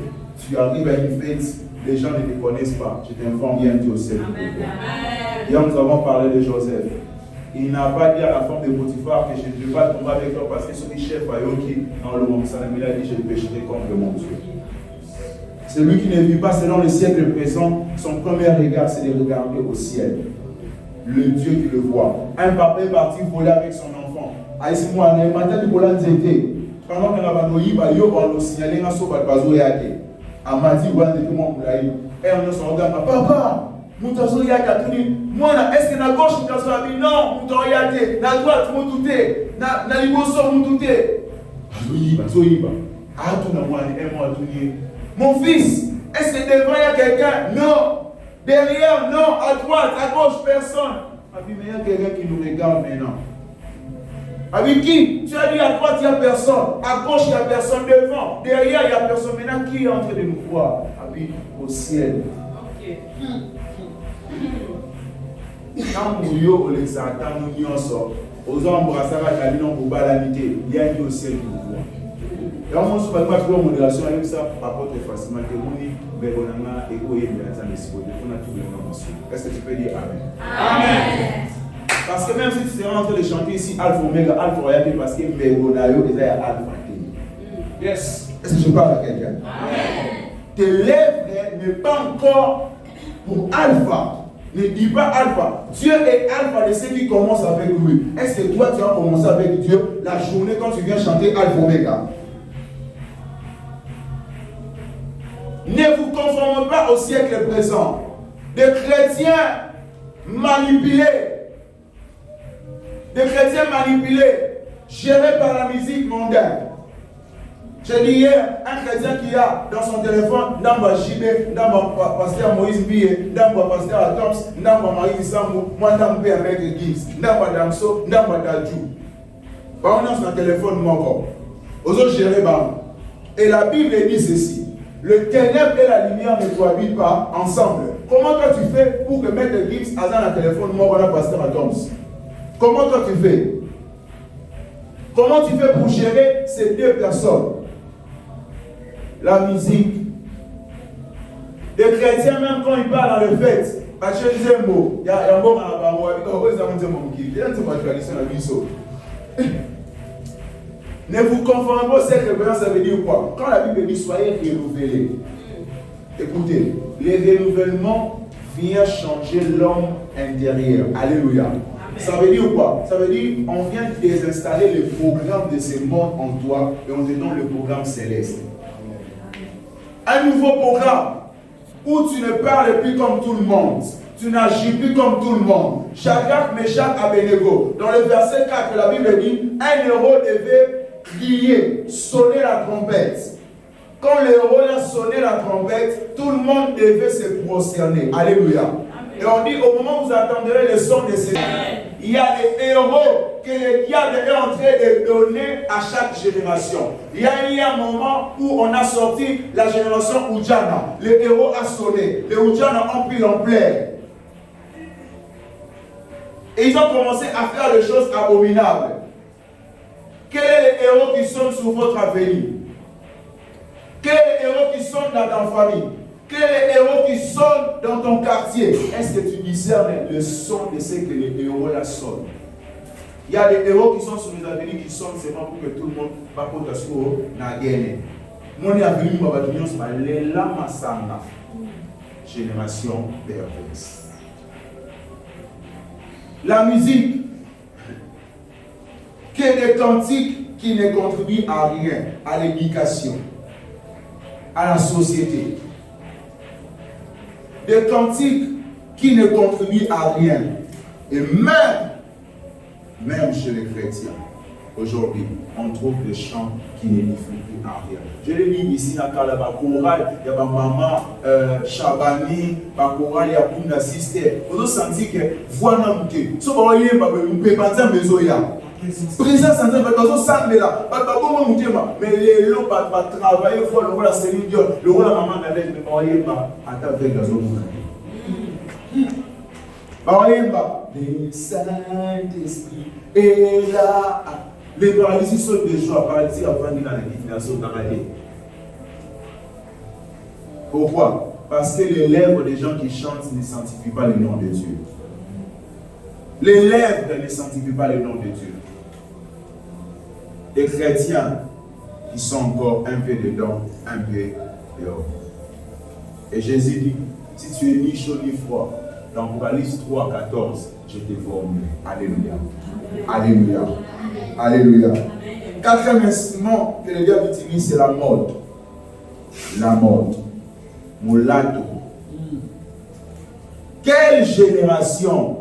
Speaker 1: tu arrives à une fête, les gens ne te connaissent pas, je t'informe, il y a un Dieu au ciel. Hier nous avons parlé de Joseph. Il n'a pas dit à la femme de Potiphar que je ne vais pas tomber avec toi parce que c'est le chef à Yoki dans le monde. Il a dit je pécherai contre mon Dieu. Celui qui ne vit pas selon le siècle présent, son premier regard c'est de regarder au ciel. Le Dieu qui le voit. Un papa est parti voler avec son enfant. Aïs-moi, le matin du volant était. Pendant que nous avons signalé, nous avons dit Amadi, et on a dit papa, nous avons dit moi, est-ce que la gauche nous avons dit non, nous avons dit la droite, nous avons dit la liboso, nous avons dit mon fils, est-ce que devant il y a quelqu'un? Non. Derrière, non. À droite, à gauche, personne. Mais il y a quelqu'un qui nous regarde maintenant. Avec qui? Tu as dit à droite, il n'y a personne. À gauche, il n'y a personne. Devant, derrière, il n'y a personne. Maintenant, qui est en train de nous voir? Avec au ciel. Ok. Quand nous sommes les Satan, nous sommes aux embrasseurs à Kalino pour balaniter. Il y a un au ciel qui nous voit. Et on ne peut pas faire une modération avec ça, par contre, facilement, que nous, mais on a égoïsme, on a tout le monde. Est-ce que tu peux dire Amen? Amen. Parce que même si tu seras en train de chanter ici Alpha Omega, Alpha Royal, parce que Megonayo est Alpha. Yes. Est-ce que je parle à quelqu'un? Tes lèvres n'est pas encore pour alpha. Ne dis pas alpha. Dieu est alpha de ceux qui commencent avec lui. Est-ce que toi tu vas commencer avec Dieu la journée quand tu viens chanter alpha omega? Ne vous conformez pas au siècle présent. Des chrétiens manipulés. Des chrétiens manipulés, gérés par la musique mondaine. J'ai dit hier, un chrétien qui a dans son téléphone, Ndamba Jibé, Ndamba Pasteur Moïse Bié, Ndamba Pasteur Atoms, Ndamba Marie Samou, moi Ndamba avec Gibbs, Ndamba Damso, Ndamba Dadjou. On a son téléphone mort. Aux autres gérés, et la Bible dit ceci: le ténèbre et la lumière ne cohabitent pas ensemble. Comment toi tu fais pour que Maître Gibbs a dans le téléphone mort, on a Pasteur Atoms? Comment toi tu fais? Comment tu fais pour gérer ces deux personnes? La musique. Les chrétiens, même quand ils parlent dans le fête, parce que je disais un mot, il y a un mot à la moi, ne vous conformez pas à cette révérence, ça veut dire quoi? Quand la Bible dit soyez renouvelés, écoutez, les renouvellements viennent changer l'homme intérieur. Alléluia. Ça veut dire quoi? Ça veut dire on vient désinstaller le programme de ce monde en toi et on te donne le programme céleste. Un nouveau programme où tu ne parles plus comme tout le monde, tu n'agis plus comme tout le monde. Shadrach, Meshach, Abednego. Dans le verset 4, la Bible dit un héros devait crier, sonner la trompette. Quand le héros a sonné la trompette, tout le monde devait se prosterner. Alléluia. Et on dit au moment où vous entendrez le son de ces... Il y a des héros que le diable est en train de donner à chaque génération. Il y a eu un moment où on a sorti la génération Oudjana. Le héros a sonné. Les Oudjana ont pris l'ampleur. Et ils ont commencé à faire des choses abominables. Quel est le héros qui sonne sur votre avenir? Quel est le héros qui sonne dans ta famille? Quel est le héros qui sonne dans ton quartier? Est-ce que tu discernes le son de ce que les héros là sonnent? Il y a des héros qui sont sur les avenirs qui sonnent seulement pour que tout le monde va pour ta score n'a gagné. Mon avenir m'a battu, c'est la masanga. Génération perverse. La musique, que des cantiques qui ne contribuent à rien, à l'éducation, à la société. Des cantiques qui ne contribuent à rien. Et même chez les chrétiens, aujourd'hui, on trouve des chants qui n'édifient plus à rien. Je l'ai dit ici, dans le chorale, il y a maman Chabani, le chorale, il y a Punda Sister. Vous avez senti que voilà, si vous voyez, vous pouvez pas dire présence en train de là, mais les lots pas travailler, il faut le rôle à Céline Dion, le rôle à maman Nadège, mais voyez pas, à ta veille, le Saint-Esprit est là. Les paralysés sautent de joie, paralysés avant de la définition d'arrêter. Pourquoi? Parce que les lèvres des gens qui chantent ne sanctifient pas le nom de Dieu. Les lèvres ne sanctifient pas le nom de Dieu. Les chrétiens qui sont encore un peu dedans, un peu dehors. Et Jésus dit, si tu es ni chaud ni froid, dans Apocalypse 3, 14, je te formerai. Alléluia. Alléluia. Alléluia. Quatrième instrument que le diable utilise, c'est la mode. La mode. Mulatto. Quelle génération?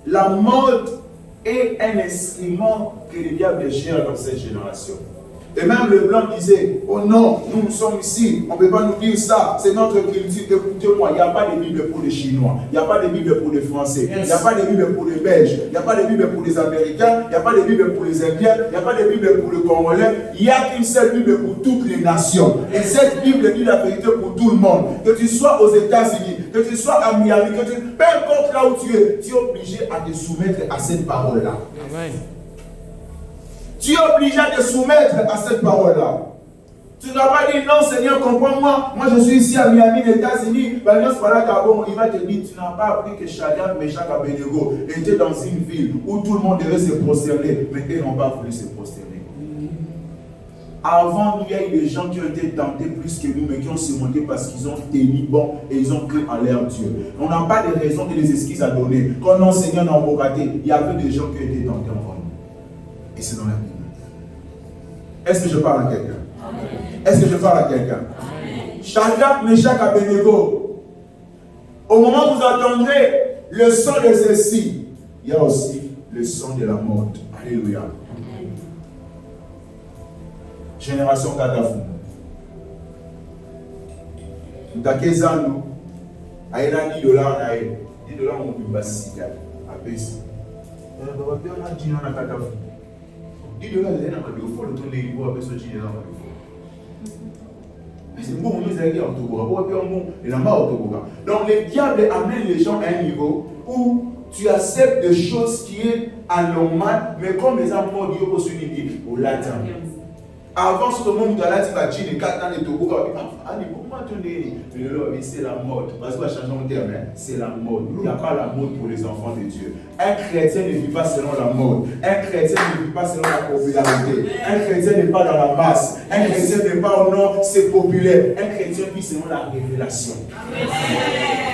Speaker 1: La mode est un instrument que le diable gère dans cette génération. Et même le blanc disait, oh non, nous sommes ici, on ne peut pas nous dire ça, c'est notre culture. Écoutez-moi, il n'y a pas de Bible pour les Chinois, il n'y a pas de Bible pour les Français, il n'y a pas de Bible pour les Belges, il n'y a pas de Bible pour les Américains, il n'y a pas de Bible pour les Indiens, il n'y a pas de Bible pour les Congolais, il n'y a qu'une seule Bible pour toutes les nations. Et cette Bible dit la vérité pour tout le monde. Que tu sois aux États-Unis, que tu sois à Miami, peu importe là où tu es obligé à te soumettre à cette parole-là. Amen. Tu es obligé à te soumettre à cette parole-là. Tu ne dois pas dire non, Seigneur, comprends-moi. Moi, je suis ici à Miami, les États-Unis. Il va te dire, tu n'as pas appris que Shadrach, Meshach, Abednego étaient dans une ville où tout le monde devait se prosterner, mais ils n'ont pas voulu se prosterner. Avant nous, il y a eu des gens qui ont été tentés plus que nous, mais qui ont surmonté parce qu'ils ont tenu bon et ils ont cru en leur Dieu. On n'a pas de raison et des excuses à donner. Quand nos seigneurs n'ont pas raté, il y avait des gens qui ont été tentés avant nous. Et c'est dans la Bible. Est-ce que je parle à quelqu'un? Est-ce que je parle à quelqu'un? Shadrach, Meshach, Abednego. Au moment où vous entendrez le son de ceci, il y a aussi le son de la mort. Alléluia. Génération Katafou. Dakezano, aïna $10 na elle. $10 on peut passer à baisser. On va bien la dire na Katafou. $10 les na il faut le tourner il faut baisser $10 na. C'est bon, on nous a dit en Togo. Donc le diable amène les gens à un niveau où tu acceptes des choses qui sont anormales, mais comme les enfants Dieu pour se dire au latin. Avant ce moment où tu as dit que tu as dit 4 ans de Togo, c'est la mode. Parce que changer mon terme, c'est la mode. Il n'y a pas la mode pour les enfants de Dieu. Un chrétien ne vit pas selon la mode. Un chrétien ne vit pas selon la popularité. Un chrétien n'est pas dans la masse. Un chrétien n'est pas au nom, c'est populaire. Un chrétien vit selon la révélation.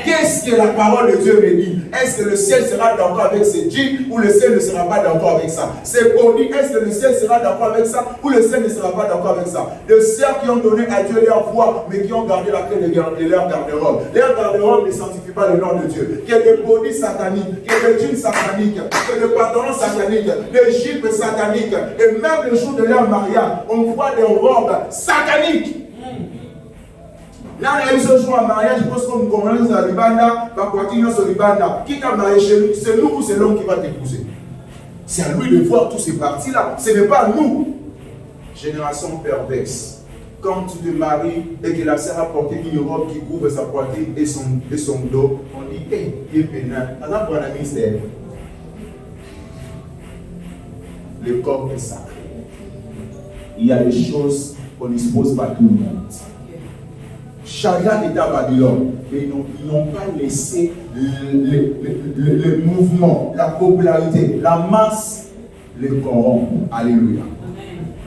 Speaker 1: Qu'est-ce que la parole de Dieu me dit? Est-ce que le ciel sera d'accord avec ce dit ou le ciel ne sera pas d'accord avec ça? C'est pour dire, est-ce que le ciel sera d'accord avec ça ou le ciel ne sera pas d'accord avec ça? Les sœurs qui ont donné à Dieu leur foi, mais qui ont gardé la clé de leur garde-robe. Leur garde-robe ne sanctifie pas le nom de Dieu. Qu'il y ait des bodies sataniques, qu'il y ait des jeans sataniques, qu'il y ait des pantalons sataniques, des jupes sataniques. Et même le jour de leur mariage, on voit des robes sataniques. Là, il y a eu ce jour en mariage, je pense qu'on commence à Libanda, qui t'a marié chez nous, c'est nous ou c'est l'homme qui va t'épouser? C'est à lui de voir tous ces parties-là, ce n'est pas nous. Génération perverse. Quand tu te maries et que la sœur a porté une robe qui couvre sa poitrine et son dos, on dit, hé, il est pénal. Alors, pour la mystère, le corps est sacré. Il y a des choses qu'on n'expose pas tout le monde. Shadrach était à Babylone, mais ils n'ont pas laissé le mouvement, la popularité, la masse les corrompre. Alléluia.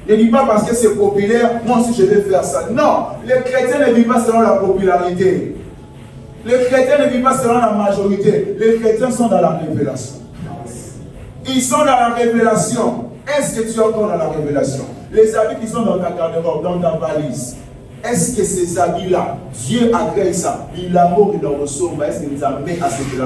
Speaker 1: Ne dis pas parce que c'est populaire, moi aussi je vais faire ça. Non, les chrétiens ne vivent pas selon la popularité. Les chrétiens ne vivent pas selon la majorité. Les chrétiens sont dans la révélation. Ils sont dans la révélation. Est-ce que tu es encore dans la révélation? Les habits qui sont dans ta garde-robe, dans ta valise, est-ce que ces habits-là, Dieu agrée ça? Il a mort dans le sombre. Est-ce qu'il nous amène à ce que la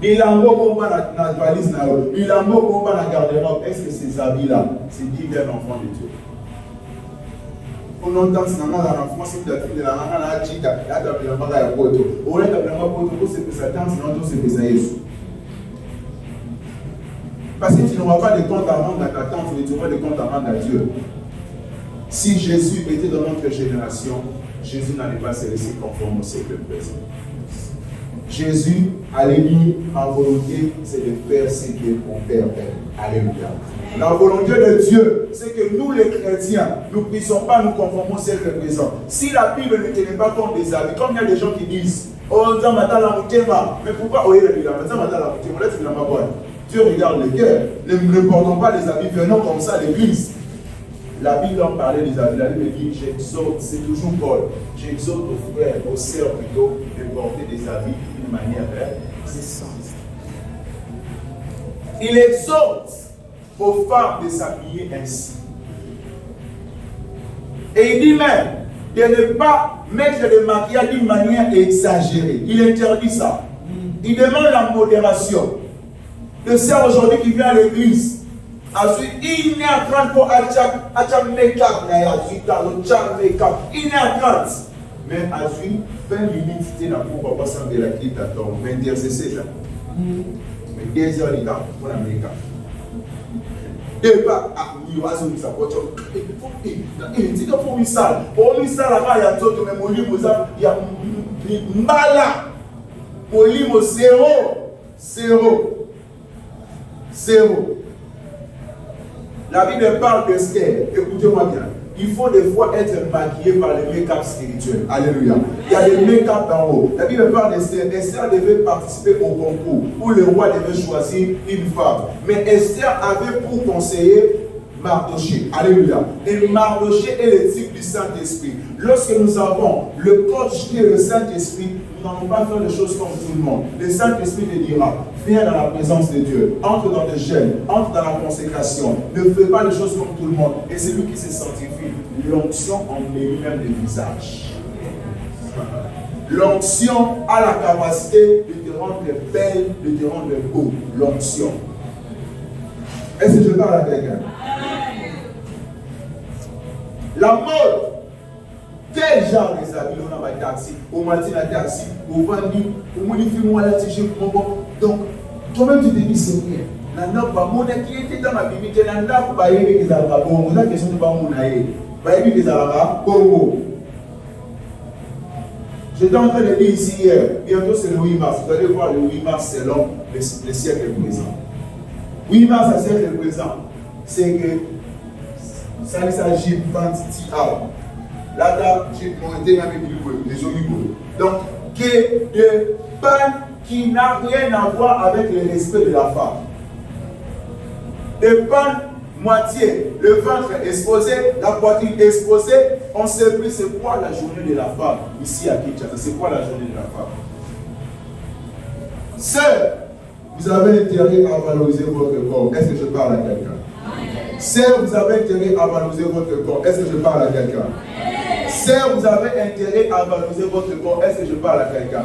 Speaker 1: il a mort dans la valise, il a mort dans la garde-robe. Est-ce que ces habits-là, c'est dit vers l'enfant de Dieu? On entend ce moment dans l'enfance, c'est la fille de la maman, la chica, la table de la maman, la poto. On est dans la poto, c'est que ça danse, sinon tout c'est que ça est. Parce que tu n'auras pas de compte à rendre à ta tante, mais tu auras des comptes à rendre à Dieu. Si Jésus était dans notre génération, Jésus n'allait pas se laisser conformer au siècle présent. Jésus, allait dire, ma volonté, c'est de faire ce que mon Père fait. Alléluia. La volonté de Dieu, c'est que nous les chrétiens, nous ne puissions pas nous conformer au siècle présent. Si la Bible ne tenait pas compte des habits, comme il y a des gens qui disent, oh, mais pourquoi oyer le bilan? Dieu regarde le cœur. Ne portons pas les habits, venons comme ça à l'église. La Bible en parlait des habits. La Bible dit, j'exhorte, c'est toujours Paul, j'exhorte aux frères, aux sœurs plutôt, de porter des habits d'une manière décente. Il exhorte aux femmes de s'habiller ainsi. Et il dit même de ne pas mettre le maquillage d'une manière exagérée. Il interdit ça. Il demande la modération. Le sœur aujourd'hui qui vient à l'église, il n'est en train pour acheter make-up, il n'est en train. Mais à 20 minutes, c'est la pour pas s'en de la quitte à ton 20 heures, c'est ça. Mais 2 heures, il y a pour la make-up. Et pas, il va se mettre sa voiture. Il dit que pour lui, ça, là-bas, il y a tout, mais mon livre, il y a Mbala. Mon livre, zéro. La Bible parle d'Esther. Écoutez-moi bien. Il faut des fois être maquillé par le make-up spirituel. Alléluia. Il y a des make-up d'en haut. La Bible parle d'Esther. Esther devait participer au concours où le roi devait choisir une femme. Mais Esther avait pour conseiller Mardoché. Alléluia. Et Mardoché est le type du Saint-Esprit. Lorsque nous avons le coach qui est le Saint-Esprit, nous n'allons pas faire les choses comme tout le monde. Le Saint-Esprit te dira, viens dans la présence de Dieu, entre dans le jeûne, entre dans la consécration, ne fais pas les choses comme tout le monde. Et c'est lui qui se sanctifie. L'onction en lui-même des visages. L'onction a la capacité de te rendre belle, de te rendre beau. L'onction. Est-ce que je parle à quelqu'un? La mode. Quel genre des habits on a un taxi? Au matin, un taxi, au vendu, au modifiement à la tige. Donc, toi-même tu te dis c'est rien. Nana pas mon qui était dans ma Bible, qui nana pas y aller des alabas. Bon, on a question de pas mon aïe. Pas y aller des alabas. Congo. J'étais en train de dire ici hier, bientôt c'est le 8 mars. Vous allez voir le 8 mars selon le siècle présent. 8 mars à siècle présent, c'est que ça s'agit de 20 ans. Là, j'ai monté avec les Olivos. Donc, que de pain qui n'a rien à voir avec le respect de la femme. De pain moitié, le ventre exposé, la poitrine exposée, on ne sait plus c'est quoi la journée de la femme. Ici à Kinshasa, c'est quoi la journée de la femme? Sœur, vous avez intérêt à valoriser votre corps. Est-ce que je parle à quelqu'un? Sœur, vous avez intérêt à valoriser votre corps. Est-ce que je parle à quelqu'un? Sœur, vous avez intérêt à valoriser votre corps. Est-ce que je parle à quelqu'un?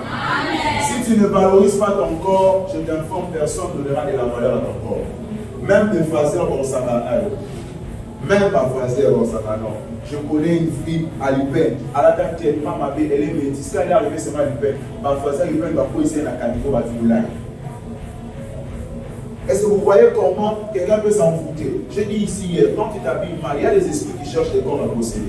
Speaker 1: Si tu ne valorises pas ton corps, je t'informe, personne ne donnera de la valeur à ton corps. Même des fraseurs au Sahara. Même pas fraseurs au Sahara. Je connais une fille à l'Upen. À la date, elle est métisse. Quand elle est arrivée, c'est pas l'Upen. Ma fraseur l'Upen va poser la canico, va dire. Est-ce que vous voyez comment quelqu'un peut s'en foutre? J'ai dit ici hier, quand tu t'habilles mal, il y a des esprits qui cherchent les corps à posséder.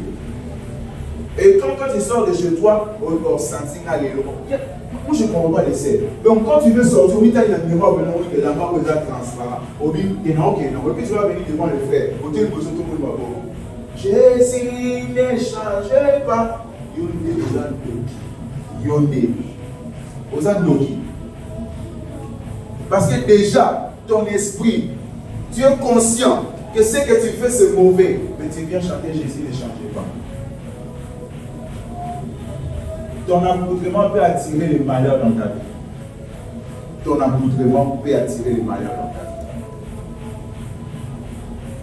Speaker 1: Et quand tu sors de chez toi, au sentir à l'élo, moi je ne comprends pas les scènes. Donc quand tu veux sortir, tu as une mémoire de la marque de la transparent. Au but, et puis tu vas venir devant le frère. Au tel que tout le monde va voir. Jésus ne change pas. Yondé. Aux Andoki. Parce que déjà, ton esprit, tu es conscient que ce que tu fais c'est mauvais, mais tu viens chanter Jésus ne change pas. Ton accoutrement peut attirer les malheurs dans ta vie. Ton accoutrement peut attirer les malheurs dans ta vie.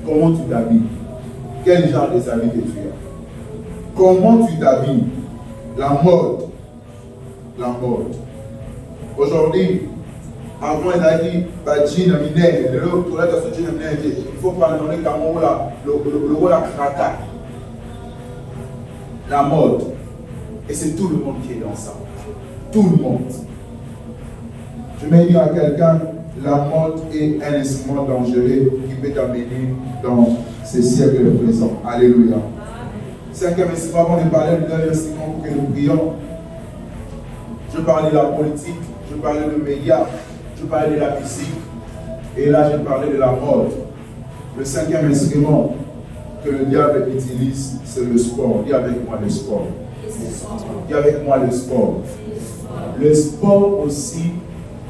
Speaker 1: Comment tu t'habilles? Quel genre de habits que tu as? Comment tu t'habilles? La mode. La mode. Aujourd'hui, avant il a dit, il faut pardonner le krata. La mode. Et c'est tout le monde qui est dans ça. Tout le monde. Je vais dire à quelqu'un, la mode est un instrument dangereux qui peut t'amener dans ces siècles présents. Alléluia. Cinquième instrument, avant de parler du dernier instrument pour que nous prions. Je parlais de la politique, je parlais de médias, je parlais de la musique, et là je parlais de la mode. Le cinquième instrument que le diable utilise, c'est le sport. Dis avec moi le sport. Dis avec moi le sport. Le sport aussi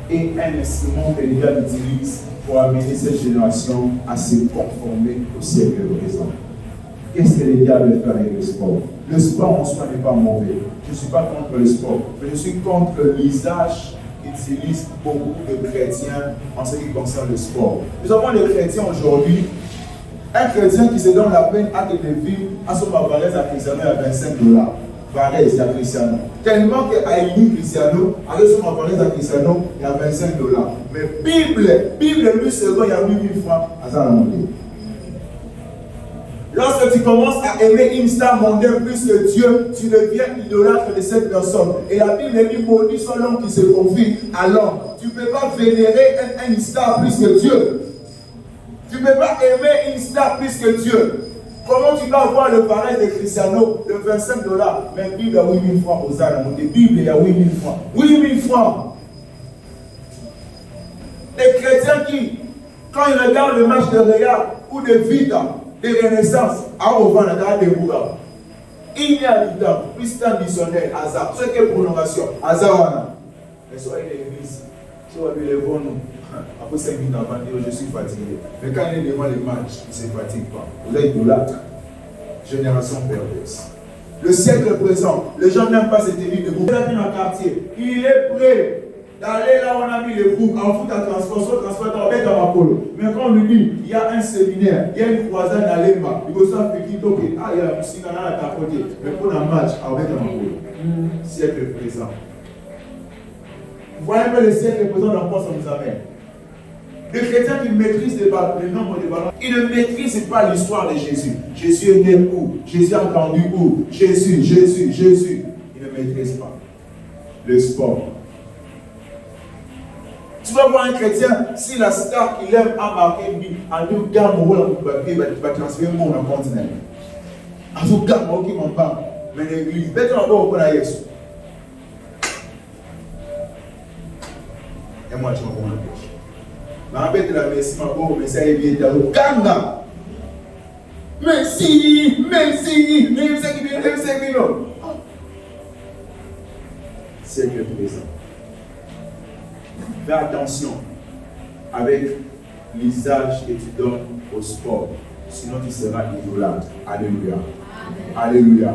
Speaker 1: est un instrument que le diable utilise pour amener cette génération à se conformer au siècle présent. Qu'est-ce que le diable fait avec le sport? Le sport en soi n'est pas mauvais. Je ne suis pas contre le sport, mais je suis contre l'usage qu'utilisent beaucoup de chrétiens en ce qui concerne le sport. Nous avons des chrétiens aujourd'hui. Un chrétien qui se donne la peine à te vivre à son valise à Cristiano à $25. Valise à Cristiano. Tellement qu'à une Cristiano, avec son valise à Cristiano, il y a $25. Mais Bible lui seulement, il y a 8000 francs à ça la monnaie. Lorsque tu commences à aimer une star mondaine plus que Dieu, tu deviens idolâtre de cette personne. Et la Bible dit maudit soit l'homme qui se confie à l'homme. Tu ne peux pas vénérer une star plus que Dieu. Tu ne peux pas aimer une star plus que Dieu. Comment tu vas avoir le pareil de Cristiano de $25, mais Bible a 8000 francs aux ânes. Bible, il y a 8000 francs. 8000 francs. Les chrétiens qui, quand ils regardent le match de Real ou de Vita, de Renaissance, à Ovan, à Deboura, il y a du temps, plus traditionnel, hasard. C'est quelle prolongation? Hasard. Mais soyez l'église, soyez les bons nous. Après 5 minutes avant de dire je suis fatigué. Mais quand il est devant les matchs, il ne se fatigue pas. Vous êtes idolâtre. Génération perverse. Le siècle présent, les gens n'aiment pas se tenir debout. Il est dans le quartier. Il est prêt d'aller là où on a mis les groupes, en foot à transport, soit transport dans le Gamapolo. Mais quand on lui dit, il y a un séminaire, il y a une croisade à Lemba, il faut savoir que il y a la musique à ta côté. Mais pour un match avec Gamapolo. Siècle présent. Vous voyez un peu le siècle présent dans quoi ça nous amène. Les chrétiens qui maîtrisent le nombre de ballons, ils ne maîtrisent pas l'histoire de Jésus. Jésus est né où? Jésus a grandi où? Jésus. Ils ne maîtrisent pas. Le sport. Tu vas voir un chrétien, si la star qu'il aime a marqué une vie, en tout cas, mon rôle en papier, il va transférer mon continent. En tout cas, moi qui m'en parle. Mais l'église, bête en bas au point à Yesu. Et moi, je m'en vais. Je rappelle la Messie, ma pauvre, mais ça est bien dans le Kanga. Messie, siècle présent. Fais attention avec l'usage que tu donnes au sport. Sinon, tu seras idolâtre. Alléluia. Alléluia.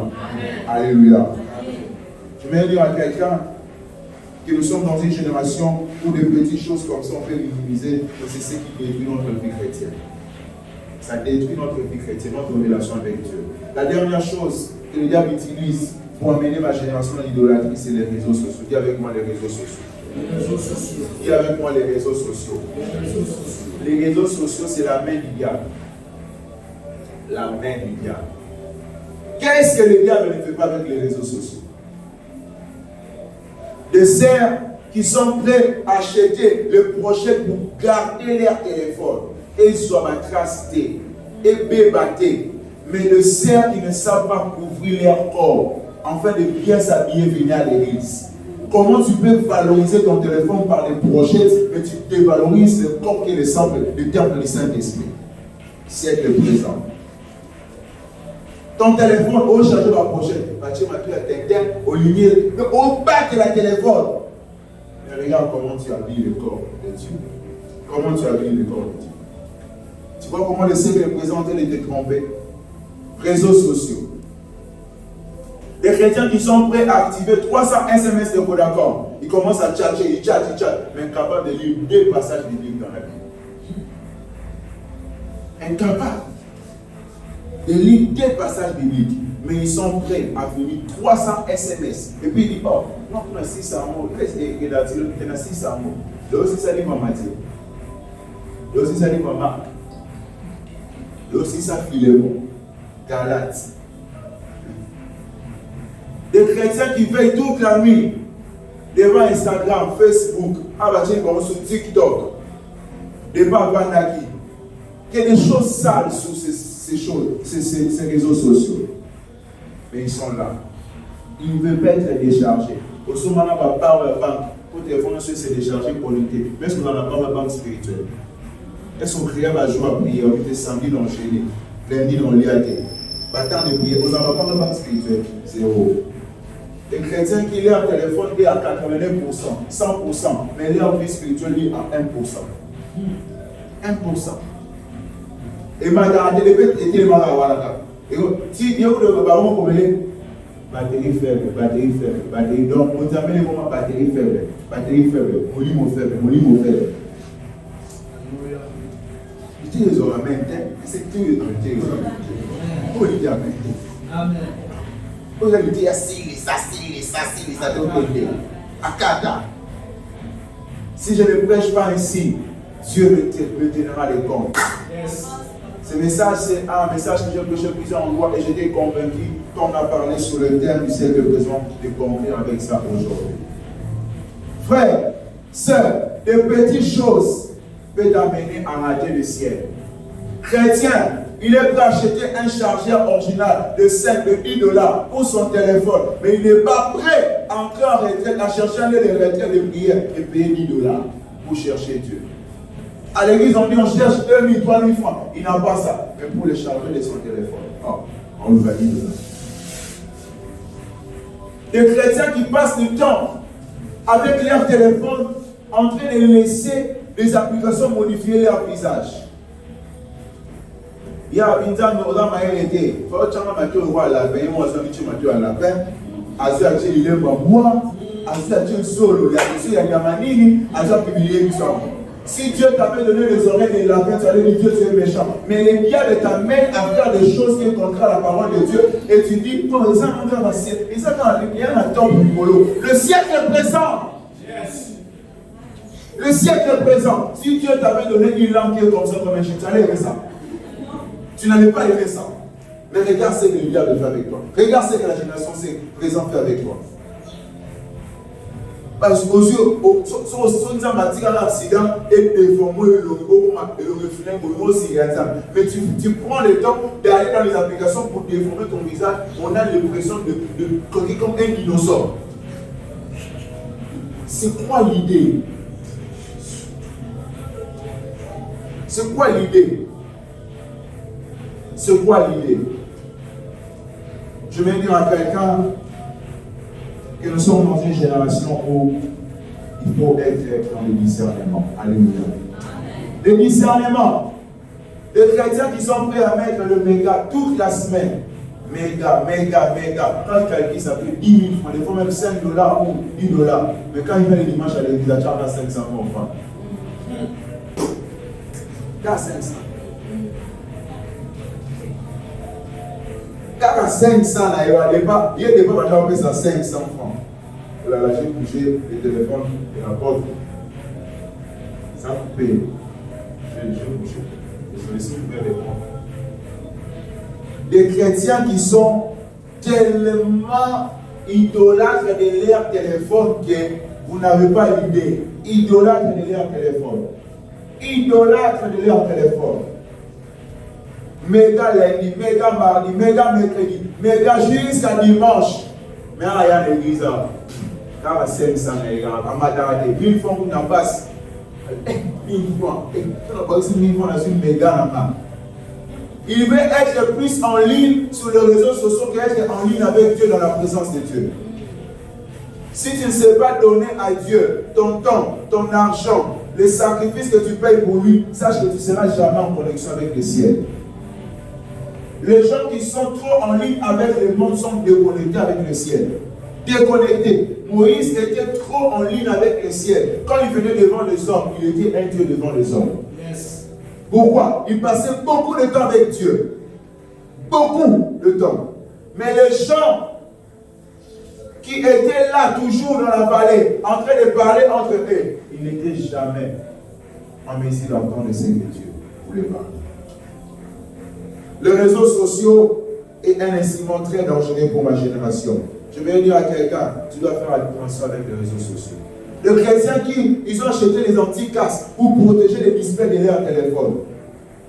Speaker 1: Alléluia. Je vais dire à quelqu'un que nous sommes dans une génération où des petites choses comme ça on peut minimiser, que c'est ce qui détruit notre vie chrétienne. Ça détruit notre vie chrétienne, notre relation avec Dieu. La dernière chose que le diable utilise pour amener ma génération à l'idolâtrie, c'est les réseaux sociaux. Dis avec moi les réseaux sociaux. Dis avec moi les réseaux sociaux. Les réseaux sociaux, c'est la main du diable. La main du diable. Qu'est-ce que le diable ne fait pas avec les réseaux sociaux? Des sœurs qui sont prêts à acheter le projet pour garder leur téléphone et ils soient matracés et bébatés. Mais les sœurs qui ne savent pas couvrir leur corps afin de bien s'habiller venir à l'église. Comment tu peux valoriser ton téléphone par les projets, mais tu dévalorises le corps qui est le centre du temple du Saint-Esprit? Siècle présent. Ton téléphone, au charger la prochaine, tu m'as pris à t'aider au lignée, au bas de la téléphone. Mais regarde comment tu habilles le corps de Dieu. Comment tu habilles le corps de Dieu. Tu vois comment le siècle présent est de te tromper. Réseaux sociaux. Les chrétiens qui sont prêts à activer 300 SMS de Vodacom, ils commencent à tchatcher, ils chattent, mais incapables de lire 2 passages bibliques dans la Bible. Incapables de lire 2 passages bibliques, mais ils sont prêts à finir 300 SMS. Et puis ils disent, oh, non, on a 600 mots, il a 600 mots. Là aussi, ça dit Maman Dieu. Là aussi, ça dit Maman. Là aussi, ça Philémon. Galates. Des chrétiens qui veillent toute la nuit devant Instagram, Facebook, sur TikTok, devant Vanaki. Il y a des choses sales sur ces réseaux sociaux. Mais ils sont là. Ils ne veulent pas être déchargés. Au moment où on n'a pas la banque, pour téléphone, c'est déchargé pour lutter. Mais est-ce qu'on n'en a pas la banque spirituelle? Est-ce qu'on crée la joie à prier? On était samedi dans le chéri, lundi dans l'IAT. Battant de prier, on n'en a pas la banque spirituelle. Zéro. Les chrétiens qui ont un téléphone est à 89%, 100%, mais leur vie spirituelle est à 1%. 1%. Et Magarade, les bêtes étaient les Magarade. Et si il y a un baron comme batterie faible, batterie. Donc, on appelle les moments batterie faible, molimo faible. Tu les auras maintenant, c'est tout le temps. Pour les dire Amen. Vous allez dire ça, donc Akata. Si je ne prêche pas ici, Dieu me donnera les comptes. Ce message, c'est un message que j'ai prêché plusieurs endroits et j'étais convaincu, quand on a parlé sur le thème du siècle présent, de conclure avec ça aujourd'hui. Frères, sœurs, des petites choses peuvent t'amener à rater le ciel. Chrétien, il est prêt à acheter un chargeur original de 5, de 10 $ pour son téléphone, mais il n'est pas prêt à entrer en retraite, à chercher un lieu de retraite de prière et payer 10 $ pour chercher Dieu. À l'église, on dit on cherche 2 000, 3 000 francs. Il n'a pas ça. Mais pour le charger de son téléphone, on lui va dire $. Des chrétiens qui passent du temps avec leur téléphone en train de laisser les applications modifiaient leur visage. Il y a une dame qui a été, il faut que tu vois la paix, moi je suis à la paix, Azu il est moi, Azu solo, il y a Yamanini, Azu publié ça. Si Dieu t'avait donné les oreilles de la paix, tu allais dire Dieu tu es méchant. Mais les diables t'amènent à faire des choses qui sont contraires à la parole de Dieu. Et tu dis, bon, ils ont le siècle est présent. Le siècle est présent. Si Dieu t'avait donné une langue qui est comme ça, comme un chien, tu allais aimer ça. Tu n'allais pas aimer ça. Mais regarde ce que le diable fait avec toi. Regarde ce que la génération présente fait avec toi. Parce que aux yeux, si on a un accident et mais tu prends le temps d'aller dans les applications pour déformer ton visage, on a l'impression de coquer comme un dinosaure. C'est quoi l'idée? C'est quoi l'idée? C'est quoi l'idée? Je vais dire à quelqu'un que nous sommes dans une génération où il faut être dans le discernement. Alléluia. Le discernement. Les chrétiens qui sont prêts à mettre le méga toute la semaine. Méga. Quand quelqu'un s'appelle 10 000 francs, des fois même 5 dollars ou 10 dollars. Mais quand il vient le dimanche à l'église, il charge 500 francs. Qu'à 500. Quand à 500, il y a des débats, il y a des débats qui ont 500 francs. Là, j'ai couché le téléphone et la porte. Ça a coupé. J'ai couché. Je me suis ouvert les portes. Des chrétiens qui sont tellement idolâtres de leur téléphone que vous n'avez pas l'idée. Idolâtres de leur téléphone. Idolâtres de leur téléphone. Méga lundi, méga mardi, méga mercredi, méga jusqu'à dimanche. Mais il y a l'église. Quand à 500, à Madame, 1000 francs pour la passe. 1000 francs. Tu n'as pas aussi 1000 francs dans une méga là-bas. Il veut être plus en ligne sur les réseaux sociaux qu'être en ligne avec Dieu dans la présence de Dieu. Si tu ne sais pas donner à Dieu ton temps, ton argent, les sacrifices que tu payes pour lui, sache que tu ne seras jamais en connexion avec le ciel. Les gens qui sont trop en ligne avec le monde sont déconnectés avec le ciel. Déconnectés. Moïse était trop en ligne avec le ciel. Quand il venait devant les hommes, il était un Dieu devant les hommes. Yes. Pourquoi? Il passait beaucoup de temps avec Dieu. Beaucoup de temps. Mais les gens qui étaient là, toujours dans la vallée, en train de parler entre eux, ils n'étaient jamais en mesure d'entendre ce que Dieu voulait parler. Les réseaux sociaux est un instrument très dangereux pour ma génération. Je vais dire à quelqu'un, tu dois faire attention avec les réseaux sociaux. Les chrétiens ils ont acheté les anti-casques pour protéger les displays de leur téléphone.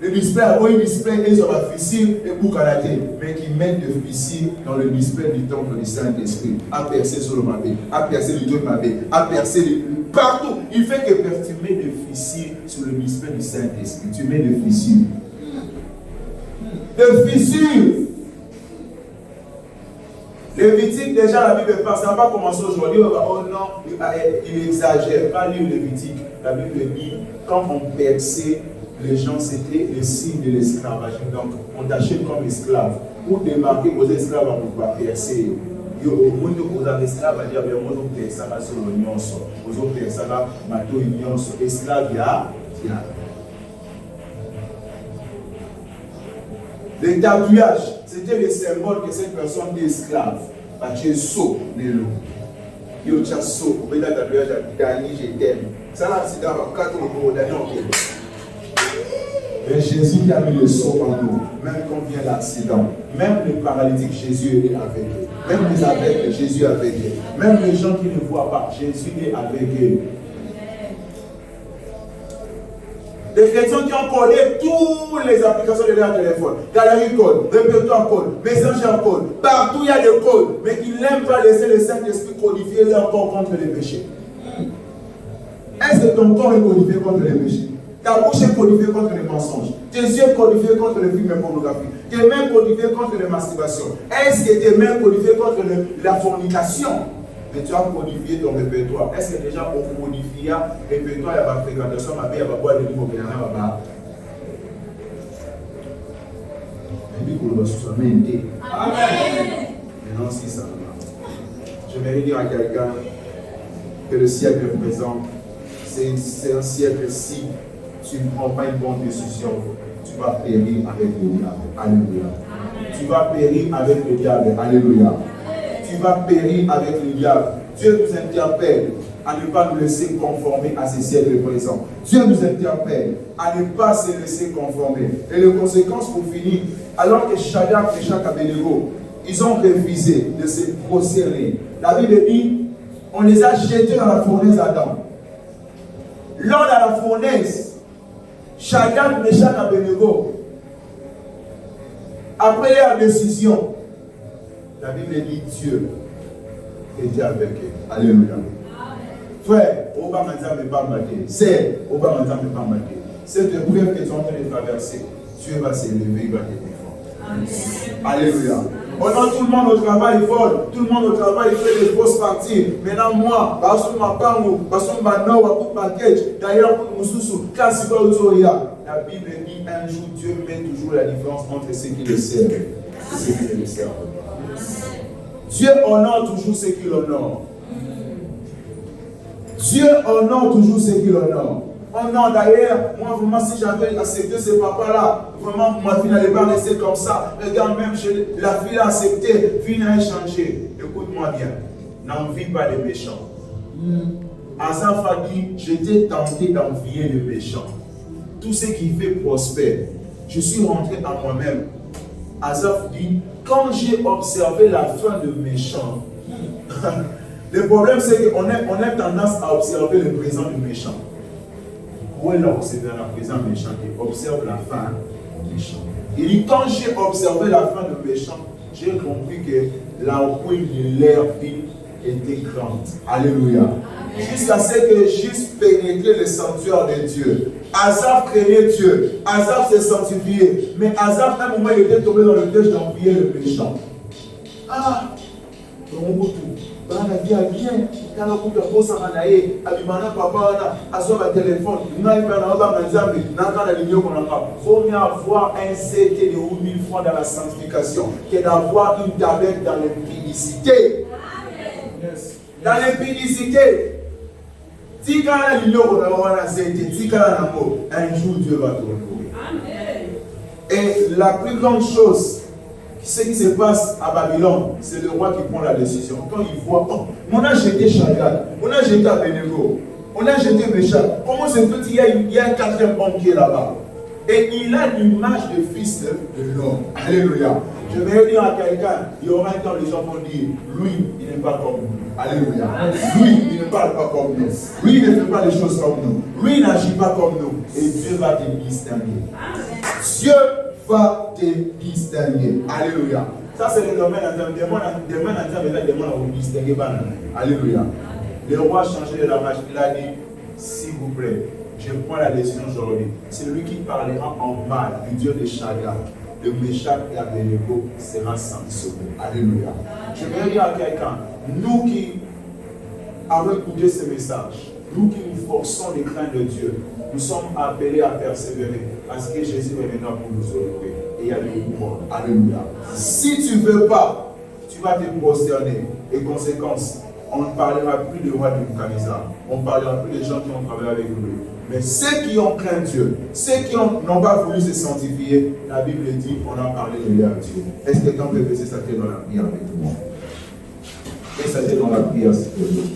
Speaker 1: Le display, ils display et sur la fissure et pour canater, mais qui mettent des fissures dans le display du temple du Saint-Esprit, à percer sur le mabé, à percer le Dieu mabé, à percer partout. Il fait que tu mets des fissures sur le display du Saint-Esprit. Tu mets des fissures. Des fissures. Lévitique, déjà la Bible parle, ça n'a pas commencé aujourd'hui. Oh non, il exagère. Pas lire Lévitique. La Bible dit, quand on perçait les gens, c'était le signe de l'esclavage. Donc, on t'achète comme esclave. Pour démarquer vos esclaves à pouvoir percer. Au monde où vous avez esclaves, à dire, mais moi, on perce ça sur l'oignon. Vous perce ça, mato, union, esclave, il y a. Le tatouage, c'était le symbole que cette personne était esclave. Tu es saut, Nélo. Yo, tu es saut. Au bout d'un tatouage, Dani, je t'aime. Ça, là, c'est dans le cadre de Dani, mais Jésus qui a mis le saut en nous, même quand vient l'accident, même les paralytiques, Jésus est avec eux. Même les aveugles, Jésus est avec eux. Même les gens qui ne voient pas, Jésus est avec eux. Les chrétiens qui ont codé toutes les applications de leur téléphone. Galerie code, répertoire code, messenger code. Partout il y a des codes, mais qui n'aiment pas laisser le Saint-Esprit codifier leur corps contre les péchés. Est-ce que ton corps est codifié contre les péchés? Ta bouche est codifiée contre les mensonges. Tes yeux codifiés contre le film pornographique. Tes mains codifiées contre les masturbations. Est-ce que tes mains codifiées contre la fornication? mais tu as modifié ton répertoire. Est-ce que déjà on modifie le répertoire, il y a ma fréquentation, ma vie, il y a ma boîte de niveau, il y a ma barre. Amen. Maintenant, si ça va. J'aimerais dire à quelqu'un que le siècle présent, c'est un siècle si tu ne prends pas une bonne décision, tu vas périr avec le diable. Alléluia. Tu vas périr avec le diable. Alléluia. Tu vas périr avec le diable. Dieu nous interpelle à ne pas nous laisser conformer à ces siècles présents. Dieu nous interpelle à ne pas se laisser conformer. Et les conséquences pour finir, alors que Shadrach, Meshach et Abednego, ils ont refusé de se prosterner. La Bible dit, on les a jetés dans la fournaise d'Adam. Lors de la fournaise, Shadrach, Meshach et Abednego, après leur décision, la Bible dit Dieu était avec eux. Alléluia. Frère, Obama ne pas mater. C'est Obama ne pas mater. Cette épreuve que tu es en train de traverser, Dieu va s'élever, il va te défendre. Alléluia. Pendant tout le monde au travail vole, tout le monde au travail fait des fausses parties. Maintenant, moi, parce que ma pango, parce que ma noa, pour package, d'ailleurs, pour Moussoussou, classe la Bible dit un jour, Dieu met toujours la différence entre ceux qui le servent et ceux qui ne le servent pas. Dieu honore toujours ceux qui l'honorent. Dieu honore toujours ceux qui l'honorent. Oh non, d'ailleurs, moi vraiment, si j'avais accepté ce papa-là, vraiment, ma fille n'allait pas rester comme ça. Regarde, même la fille a accepté, fille n'a changé. Écoute-moi bien, n'envie pas les méchants. Asaph a dit, j'étais tenté d'envier les méchants. Tout ce qui fait prospère. Je suis rentré en moi-même. Asaph dit, quand j'ai observé la fin de méchants, le problème c'est qu'on a tendance à observer le présent du méchant. Où est là observé la présent méchant qui observe la fin du méchant. Il dit, quand j'ai observé la fin du méchant, j'ai compris que la ruine de leur vie était grande. Alléluia. Jusqu'à ce que j'eusse pénétré le sanctuaire de Dieu. Asaph craignait Dieu. Asaph s'est sanctifié. Mais Asaph, à un moment, il était tombé dans le piège d'envier le méchant. Ah! On peut tout. Dans la vie à bien, quand on peut poser un anaïe, abimana papa, à son téléphone, nous n'avons pas d'examen, nous n'avons pas de ligne qu'on a pas. Il faut mieux avoir un CT de 1000 fois dans la sanctification que d'avoir une tablette dans l'impudicité. Dans l'impudicité. Si quand la ligne qu'on a avoir un CT, si quand la mot, un jour Dieu va te retrouver. Et la plus grande chose, ce qui se passe à Babylone, c'est le roi qui prend la décision. Quand il voit, oh, on a jeté Shadrach, on a jeté Abednego, on a jeté Meshach. Comment c'est que il y a un quatrième homme qui est là-bas? Et il a l'image de fils de l'homme. Alléluia. Je vais dire à quelqu'un, il y aura un temps les gens vont dire, lui, il n'est pas comme nous. Alléluia. Lui, il ne parle pas comme nous. Lui, il ne fait pas les choses comme nous. Lui, il n'agit pas comme nous. Et Dieu va te distinguer. Dieu va te distinguer. Alléluia. Ça, c'est le domaine en termes de vous distinguer. Alléluia. Le roi a changé de la marche. Il a dit, s'il vous plaît, je prends la décision aujourd'hui. C'est lui qui parlera en mal du Dieu de Shadrach, de Meshach et Abednego sera sanctionné. Alléluia. Je vais dire à quelqu'un, nous qui avons écouté ce message, nous qui nous forçons de craindre Dieu, nous sommes appelés à persévérer parce que Jésus reviendra pour nous honorer. Et il y a des mouvements. Alléluia. Si tu ne veux pas, tu vas te prosterner. Et conséquence, on ne parlera plus de roi de Nebuchadnezzar. On ne parlera plus des gens qui ont travaillé avec lui. Mais ceux qui ont craint Dieu, ceux qui n'ont pas voulu se sanctifier, la Bible dit on a parlé de leur Dieu. Est-ce que quelqu'un peut baisser sa tête dans la prière avec moi? Et sa tête dans la prière, s'il te plaît.